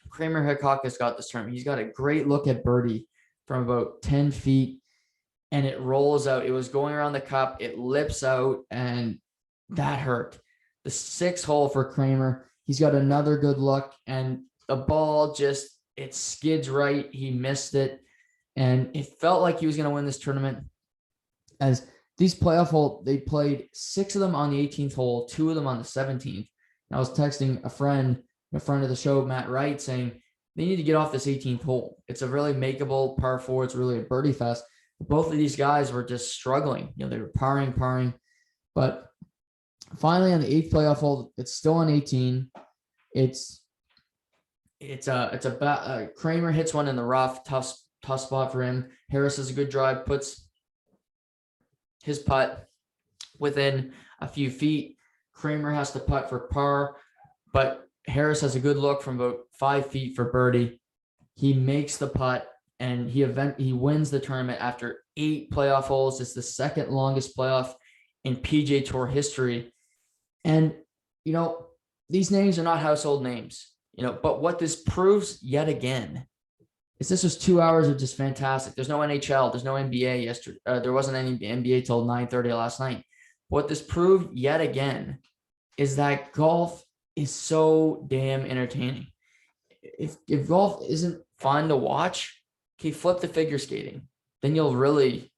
Kramer Hickok has got this tournament. He's got a great look at birdie from about 10 feet, and it rolls out. It was going around the cup. It lips out, and that hurt. The 6th hole for Kramer, he's got another good look, and the ball it skids right. He missed it, and it felt like he was going to win this tournament. As these playoff holes, they played 6 of them on the 18th hole, 2 of them on the 17th. And I was texting a friend of the show, Matt Wright, saying they need to get off this 18th hole. It's a really makeable par 4. It's really a birdie fest. Both of these guys were just struggling. They were parring. But finally, on the 8th playoff hole, it's still on 18. Kramer hits one in the rough, tough spot for him. Harris has a good drive, puts his putt within a few feet. Kramer has to putt for par, but Harris has a good look from about 5 feet for birdie. He makes the putt, and he wins the tournament after 8 playoff holes. It's the second longest playoff in PGA Tour history. And, these names are not household names, but what this proves yet again is this was 2 hours of just fantastic. There's no NHL. There's no NBA yesterday. There wasn't any NBA till 9:30 last night. What this proved yet again is that golf is so damn entertaining. If golf isn't fun to watch, okay, flip to figure skating. Then you'll really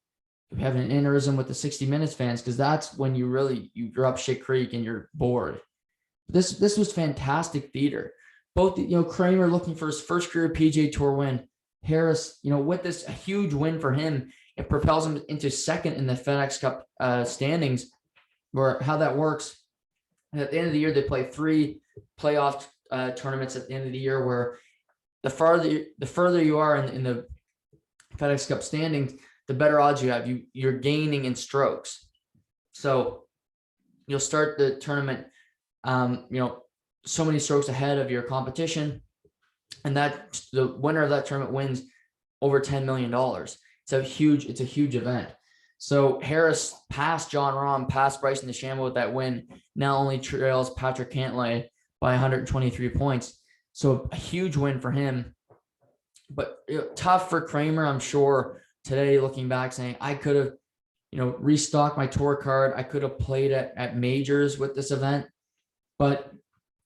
have an aneurysm with the 60 Minutes fans, because that's when you're up shit creek and you're bored. This was fantastic theater. Both, Kramer looking for his first career PGA Tour win. Harris, with this a huge win for him, it propels him into second in the FedEx Cup standings. Where how that works, at the end of the year they play 3 playoff tournaments at the end of the year, where the further you are in the FedEx Cup standings, the better odds you have. You're gaining in strokes. So you'll start the tournament, so many strokes ahead of your competition, and that the winner of that tournament wins over $10 million. It's a huge event. So Harris passed John Rahm, passed Bryson DeChambeau with that win. Now only trails Patrick Cantlay by 123 points. So a huge win for him. But tough for Kramer, I'm sure, today, looking back, saying I could have, restocked my tour card. I could have played at majors with this event. But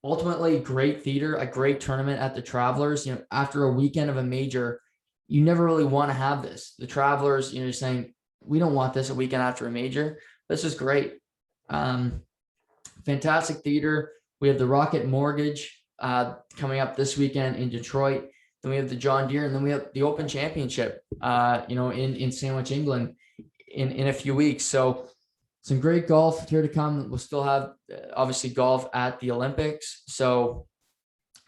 ultimately, great theater, a great tournament at the Travelers. After a weekend of a major, you never really want to have this. The Travelers, you're saying, we don't want this a weekend after a major. This is great. Fantastic theater. We have the Rocket Mortgage coming up this weekend in Detroit. Then we have the John Deere, and then we have the Open Championship, in Sandwich, England in a few weeks. So some great golf here to come. We'll still have obviously golf at the Olympics. So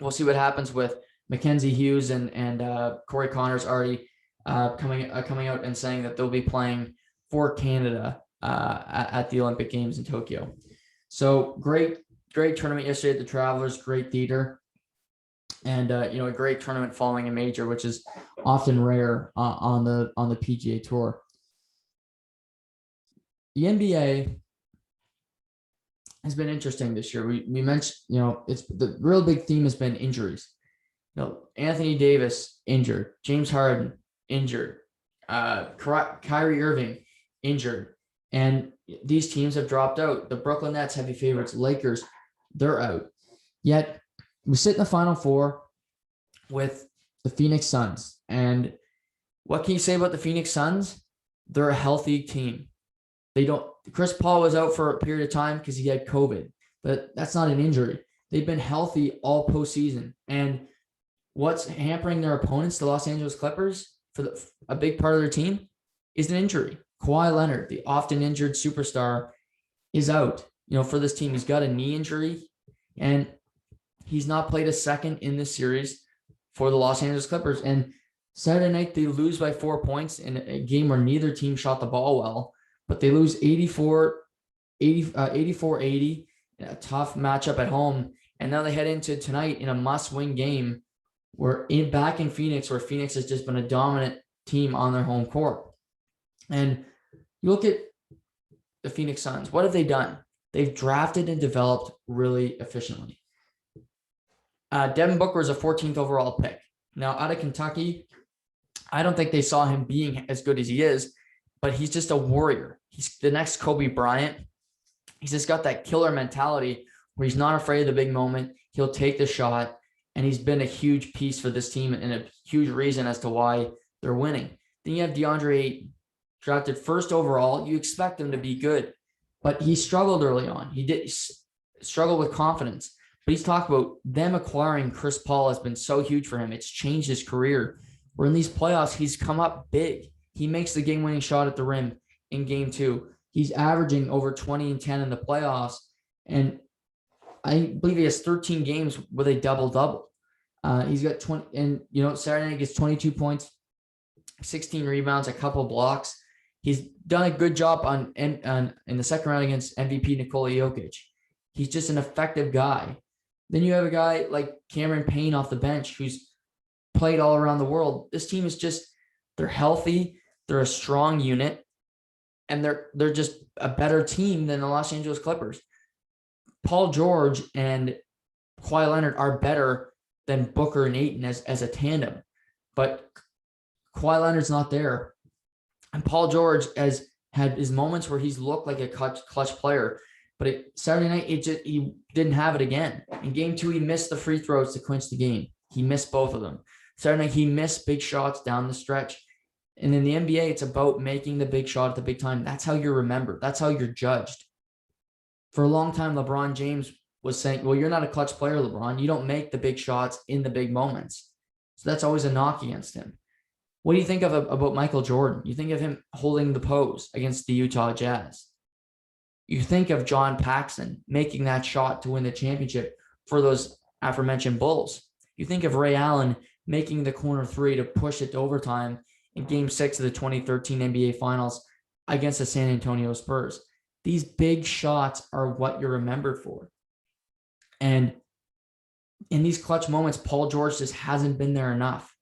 we'll see what happens with Mackenzie Hughes and Corey Connors already coming out and saying that they'll be playing for Canada at the Olympic Games in Tokyo. So great tournament yesterday at the Travelers, great theater, and a great tournament following a major, which is often rare on the PGA Tour. The NBA has been interesting this year. We mentioned, it's the real big theme has been injuries. Anthony Davis injured, James Harden injured, Kyrie Irving injured, and these teams have dropped out. The Brooklyn Nets, heavy favorites, Lakers, they're out. Yet we sit in the Final Four with the Phoenix Suns. And what can you say about the Phoenix Suns? They're a healthy team. Chris Paul was out for a period of time because he had COVID, but that's not an injury. They've been healthy all postseason. And what's hampering their opponents, the Los Angeles Clippers, a big part of their team, is an injury. Kawhi Leonard, the often injured superstar, is out. For this team, he's got a knee injury, and he's not played a second in this series for the Los Angeles Clippers. And Saturday night, they lose by 4 points in a game where neither team shot the ball well, but they lose 84-80 in a tough matchup at home. And now they head into tonight in a must-win game back in Phoenix, where Phoenix has just been a dominant team on their home court. And you look at the Phoenix Suns. What have they done? They've drafted and developed really efficiently. Devin Booker is a 14th overall pick. Now, out of Kentucky, I don't think they saw him being as good as he is, but he's just a warrior. He's the next Kobe Bryant. He's just got that killer mentality where he's not afraid of the big moment. He'll take the shot, and he's been a huge piece for this team and a huge reason as to why they're winning. Then you have DeAndre Ayton, drafted first overall. You expect him to be good, but he struggled early on. He did struggle with confidence, but he's talked about them acquiring Chris Paul has been so huge for him. It's changed his career. Where in these playoffs, he's come up big. He makes the game-winning shot at the rim in game 2. He's averaging over 20 and 10 in the playoffs, and I believe he has 13 games with a double-double. He's got 20, and Saturday night gets 22 points, 16 rebounds, a couple blocks. He's done a good job in the second round against MVP Nikola Jokic. He's just an effective guy. Then you have a guy like Cameron Payne off the bench who's played all around the world. This team is just, they're healthy, they're a strong unit, and they're just a better team than the Los Angeles Clippers. Paul George and Kawhi Leonard are better than Booker and Ayton as a tandem, but Kawhi Leonard's not there. And Paul George has had his moments where he's looked like a clutch player, but Saturday night, he didn't have it again. In game 2, he missed the free throws to clinch the game. He missed both of them. Saturday night, he missed big shots down the stretch. And in the NBA, it's about making the big shot at the big time. That's how you're remembered. That's how you're judged. For a long time, LeBron James was saying, well, you're not a clutch player, LeBron. You don't make the big shots in the big moments. So that's always a knock against him. What do you think about Michael Jordan? You think of him holding the pose against the Utah Jazz. You think of John Paxson making that shot to win the championship for those aforementioned Bulls. You think of Ray Allen making the corner 3 to push it to overtime in Game 6 of the 2013 NBA Finals against the San Antonio Spurs. These big shots are what you're remembered for. And in these clutch moments, Paul George just hasn't been there enough.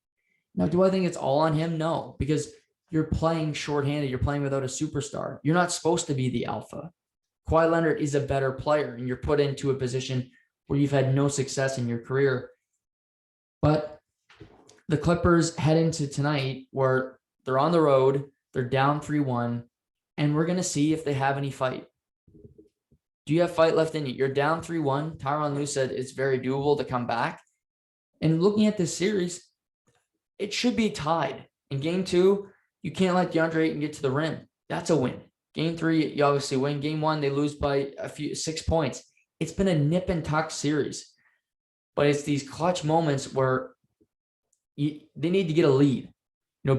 Now, do I think it's all on him? No, because you're playing shorthanded. You're playing without a superstar. You're not supposed to be the alpha. Kawhi Leonard is a better player, and you're put into a position where you've had no success in your career. But the Clippers head into tonight where they're on the road, they're down 3-1, and we're going to see if they have any fight. Do you have fight left in you? You're down 3-1. Tyronn Lue said it's very doable to come back. And looking at this series, it should be tied. In Game 2, you can't let DeAndre Ayton get to the rim. That's a win. Game 3, you obviously win. Game 1, they lose by 6 points. It's been a nip and tuck series. But it's these clutch moments where they need to get a lead.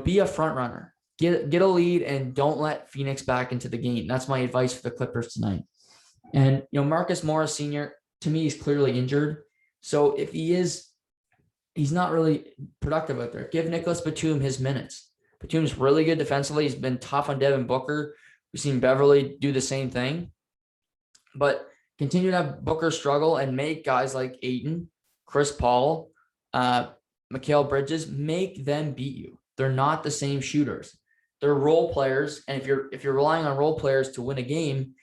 Be a front runner. Get a lead and don't let Phoenix back into the game. That's my advice for the Clippers tonight. And, Marcus Morris Sr., to me, is clearly injured. So if he's not really productive out there, give Nicholas Batum his minutes. Batum's really good defensively. He's been tough on Devin Booker. We've seen Beverly do the same thing. But continue to have Booker struggle and make guys like Ayton, Chris Paul, Mikal Bridges, make them beat you. They're not the same shooters. They're role players. And if you're relying on role players to win a game,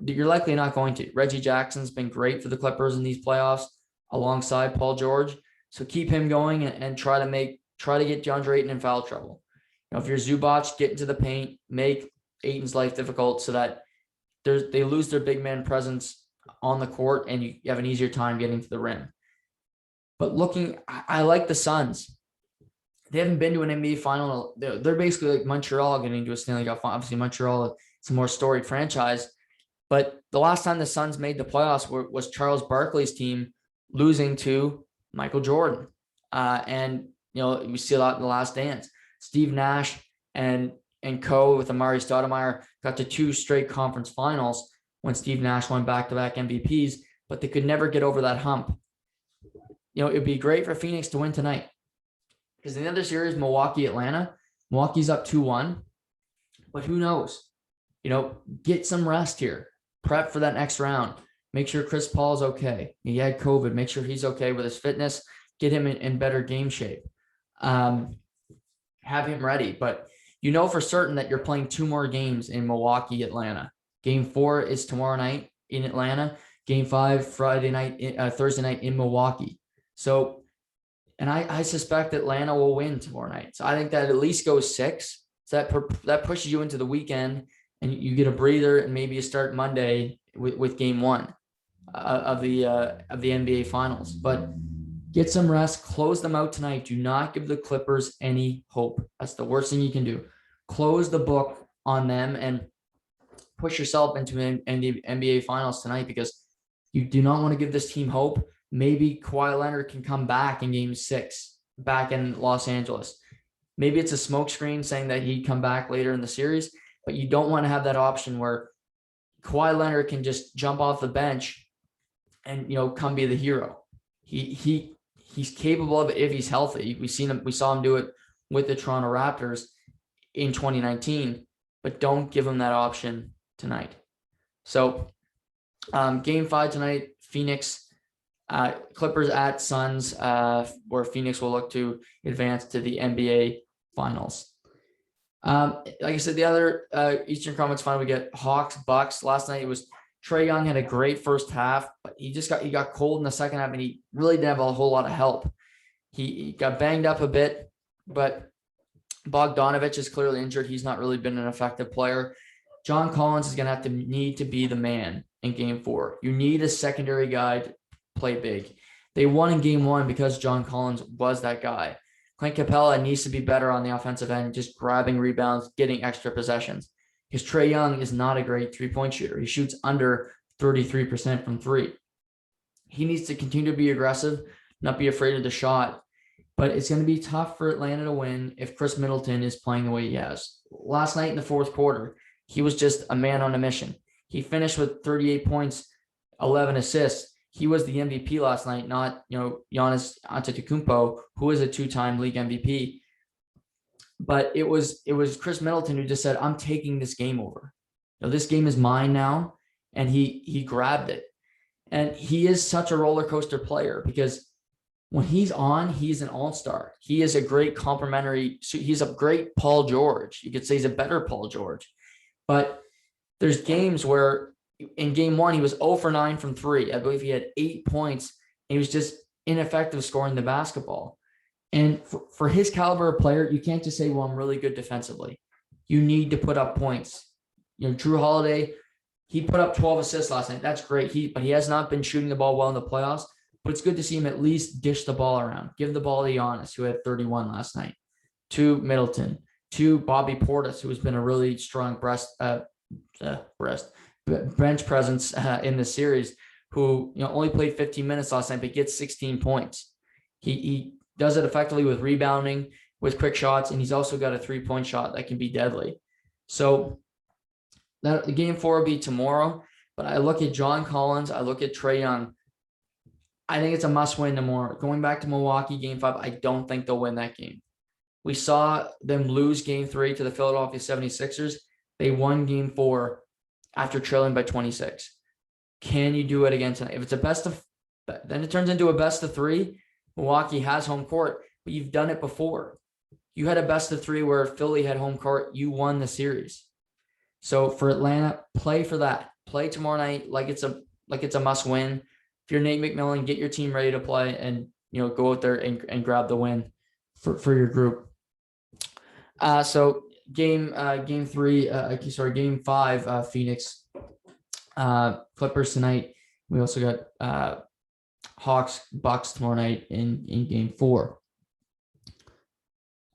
you're likely not going to. Reggie Jackson's been great for the Clippers in these playoffs alongside Paul George. So keep him going and try to get DeAndre Ayton in foul trouble. If you're Zubac, get into the paint, make Ayton's life difficult so that they lose their big man presence on the court and you have an easier time getting to the rim. But I like the Suns. They haven't been to an NBA final. They're basically like Montreal getting to a Stanley Cup final. Obviously, Montreal is a more storied franchise. But the last time the Suns made the playoffs was Charles Barkley's team losing to Michael Jordan. And we see a lot in The Last Dance. Steve Nash and co with Amari Stoudemire got to 2 straight conference finals when Steve Nash won back-to-back MVPs, but they could never get over that hump. It'd be great for Phoenix to win tonight. Because in the other series, Milwaukee-Atlanta, Milwaukee's up 2-1. But who knows? Get some rest here. Prep for that next round. Make sure Chris Paul's okay. He had COVID. Make sure he's okay with his fitness. Get him in better game shape. Have him ready. But for certain that you're playing 2 more games in Milwaukee, Atlanta. Game 4 is tomorrow night in Atlanta. Game 5, Thursday night in Milwaukee. So, and I suspect Atlanta will win tomorrow night. So I think that at least goes 6. So that pushes you into the weekend and you get a breather and maybe you start Monday with game 1 of the NBA Finals. But get some rest, close them out tonight. Do not give the Clippers any hope. That's the worst thing you can do. Close the book on them and push yourself into an NBA Finals tonight because you do not want to give this team hope. Maybe Kawhi Leonard can come back in game 6, back in Los Angeles. Maybe it's a smokescreen saying that he'd come back later in the series, but you don't want to have that option where Kawhi Leonard can just jump off the bench and, come be the hero. He's capable of it if he's healthy. We saw him do it with the Toronto Raptors in 2019. but don't give him that option tonight. So game 5 tonight, Phoenix, Clippers at Suns, where Phoenix will look to advance to the NBA Finals. Like I said, the other Eastern Conference Final, we get Hawks, Bucks. Last night it was Trae Young had a great first half, but he got cold in the second half, and he really didn't have a whole lot of help. He got banged up a bit, but Bogdanovich is clearly injured. He's not really been an effective player. John Collins is going to need to be the man in game 4. You need a secondary guy to play big. They won in game 1 because John Collins was that guy. Clint Capella needs to be better on the offensive end, just grabbing rebounds, getting extra possessions. Because Trae Young is not a great three-point shooter. He shoots under 33% from 3. He needs to continue to be aggressive, not be afraid of the shot. But it's going to be tough for Atlanta to win if Chris Middleton is playing the way he has. Last night in the fourth quarter, he was just a man on a mission. He finished with 38 points, 11 assists. He was the MVP last night, not Giannis Antetokounmpo, who is a 2-time league MVP. But it was Chris Middleton who just said, "I'm taking this game over. This game is mine now," and he grabbed it. And he is such a roller coaster player because when he's on, he's an all-star. He is a great complementary. He's a great Paul George. You could say he's a better Paul George. But there's games where in game 1, he was 0 for 9 from 3. I believe he had 8 points. And he was just ineffective scoring the basketball. And for his caliber of player, you can't just say, well, I'm really good defensively. You need to put up points. Drew Holiday, he put up 12 assists last night. That's great. But he has not been shooting the ball well in the playoffs. But it's good to see him at least dish the ball around. Give the ball to Giannis, who had 31 last night, to Middleton, to Bobby Portis, who has been a really strong bench presence in the series, who only played 15 minutes last night, but gets 16 points. He does it effectively with rebounding, with quick shots, and he's also got a 3-point shot that can be deadly. So that game 4 will be tomorrow. But I look at John Collins, I look at Trae Young. I think it's a must-win tomorrow. Going back to Milwaukee, game 5, I don't think they'll win that game. We saw them lose game 3 to the Philadelphia 76ers. They won game 4 after trailing by 26. Can you do it again tonight? If it's then it turns into a best of 3. Milwaukee has home court, but you've done it before. You had a best of 3 where Philly had home court. You won the series. So for Atlanta, play for that. Play tomorrow night like it's a must-win. If you're Nate McMillan, get your team ready to play and go out there and grab the win for your group. So game 5, Phoenix Clippers tonight. We also got Hawks Bucks tomorrow night in game 4.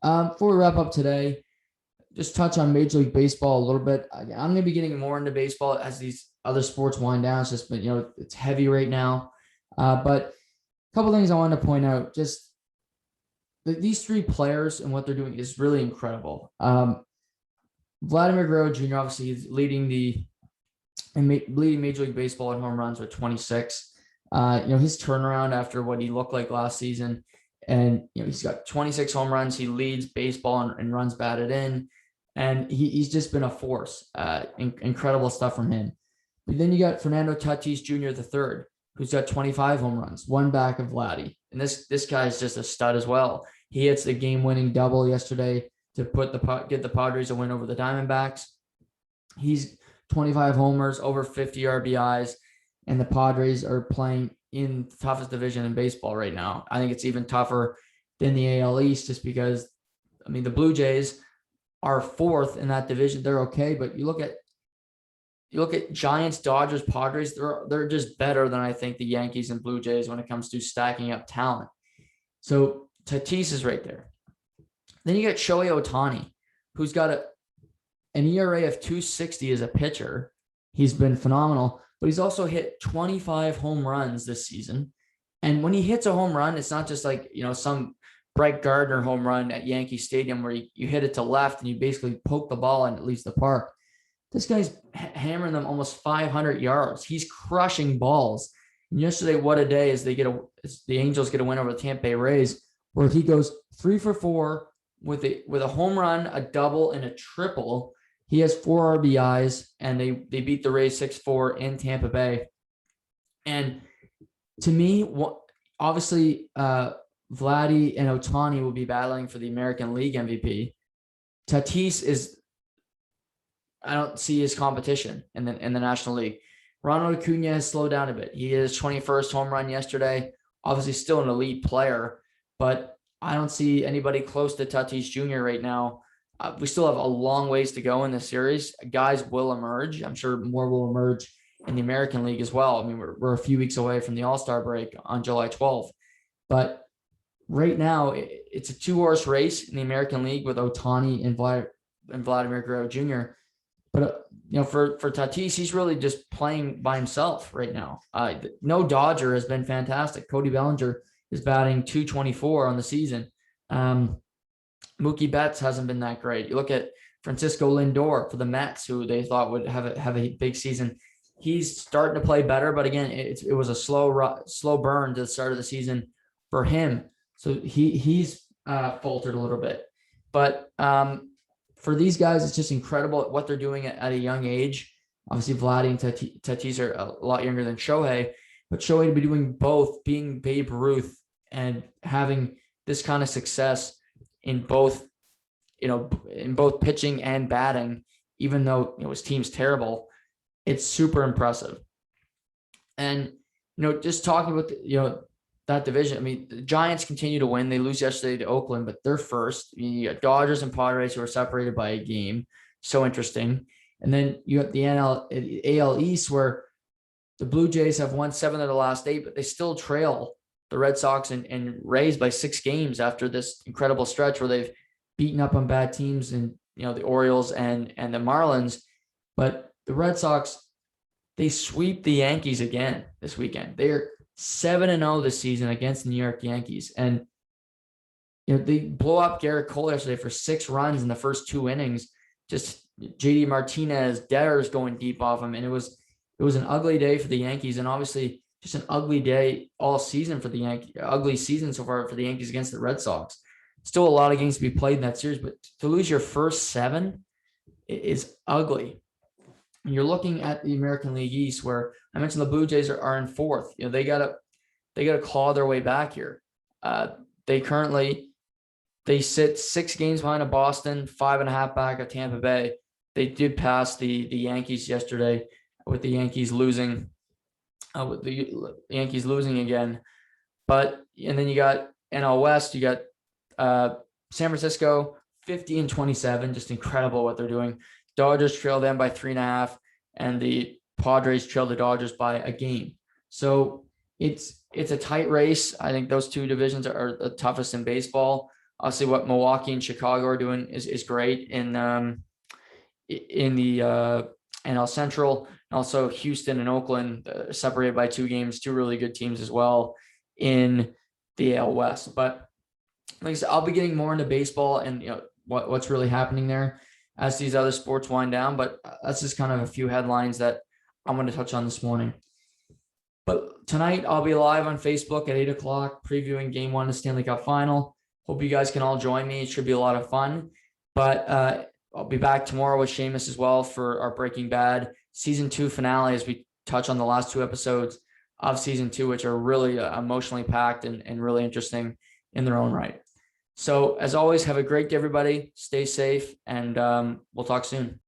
Before we wrap up today, just touch on Major League Baseball a little bit. I'm going to be getting more into baseball as these other sports wind down. It's just, it's heavy right now. But a couple things I wanted to point out. Just these 3 players and what they're doing is really incredible. Vladimir Guerrero Jr. obviously is leading Major League Baseball in home runs with 26. His turnaround after what he looked like last season, and he's got 26 home runs. He leads baseball and runs batted in, and he's just been a force. Incredible stuff from him. But then you got Fernando Tatis Jr. III, who's got 25 home runs, one back of Vladdy. And this guy is just a stud as well. He hits the game-winning double yesterday to get the Padres a win over the Diamondbacks. He's 25 homers, over 50 RBIs, and the Padres are playing in the toughest division in baseball right now. I think it's even tougher than the AL East just because, the Blue Jays are 4th in that division. They're okay, but you look at Giants, Dodgers, Padres, they're just better than I think the Yankees and Blue Jays when it comes to stacking up talent. So Tatis is right there. Then you got Shohei Ohtani, who's got an ERA of 2.60 as a pitcher. He's been phenomenal, but he's also hit 25 home runs this season. And when he hits a home run, it's not just like, some Brett Gardner home run at Yankee Stadium where you hit it to left and you basically poke the ball and it leaves the park. This guy's hammering them almost 500 yards. He's crushing balls. And yesterday, what a day as the Angels get a win over the Tampa Bay Rays, where he goes 3 for 4 with a home run, a double, and a triple. He has 4 RBIs, and they beat the Rays 6-4 in Tampa Bay. And to me, obviously, Vladdy and Ohtani will be battling for the American League MVP. Tatis I don't see his competition in the National League. Ronald Acuna has slowed down a bit. He hit his 21st home run yesterday. Obviously, still an elite player, but I don't see anybody close to Tatis Jr. right now. We still have a long ways to go in this series. Guys will emerge. I'm sure more will emerge in the American League as well. I mean, we're a few weeks away from the All-Star break on July 12th. But right now, it's a 2-horse race in the American League with Ohtani and Vladimir Guerrero Jr. But, for Tatis, he's really just playing by himself right now. No Dodger has been fantastic. Cody Bellinger is batting .224 on the season. Mookie Betts hasn't been that great. You look at Francisco Lindor for the Mets, who they thought would have a big season. He's starting to play better, but again, it was a slow burn to the start of the season for him. So he's faltered a little bit. But for these guys, it's just incredible what they're doing at a young age. Obviously, Vladdy and Tatis are a lot younger than Shohei, but Shohei to be doing both, being Babe Ruth and having this kind of success in both pitching and batting, even though his team's terrible, it's super impressive. And just talking about that division, I mean, the Giants continue to win. They lose yesterday to Oakland, but they're first. You got Dodgers and Padres who are separated by a game. So interesting. And then you got the AL East, where the Blue Jays have won 7 of the last 8, but they still trail the Red Sox and Rays by 6 games after this incredible stretch where they've beaten up on bad teams and the Orioles and the Marlins. But the Red Sox, they sweep the Yankees again this weekend. They're 7-0 this season against the New York Yankees. And they blow up Garrett Cole yesterday for 6 runs in the first 2 innings. Just JD Martinez, Devers going deep off him. And it was an ugly day for the Yankees, and obviously just an ugly day all season for the Yankees. Ugly season so far for the Yankees against the Red Sox. Still a lot of games to be played in that series, but to lose your first 7 is ugly. And you're looking at the American League East, where I mentioned the Blue Jays are in 4th. They gotta claw their way back here. They sit 6 games behind of Boston, 5.5 back of Tampa Bay. They did pass the Yankees yesterday, with the Yankees losing. With the Yankees losing again. And then you got NL West, you got San Francisco 50-27, just incredible what they're doing. Dodgers trail them by 3.5, and the Padres trail the Dodgers by a game. So it's a tight race. I think those 2 divisions are the toughest in baseball. Obviously, what Milwaukee and Chicago are doing is great in the NL Central. And also Houston and Oakland separated by 2 games, 2 really good teams as well in the AL West. But like I said, I'll be getting more into baseball and what's really happening there as these other sports wind down. But that's just kind of a few headlines that I'm going to touch on this morning. But tonight I'll be live on Facebook at 8:00 previewing Game 1 of the Stanley Cup Final. Hope you guys can all join me. It should be a lot of fun. But I'll be back tomorrow with Seamus as well for our Breaking Bad Season 2 finale, as we touch on the last 2 episodes of Season 2, which are really emotionally packed and really interesting in their own right. So as always, have a great day, everybody. Stay safe, and we'll talk soon.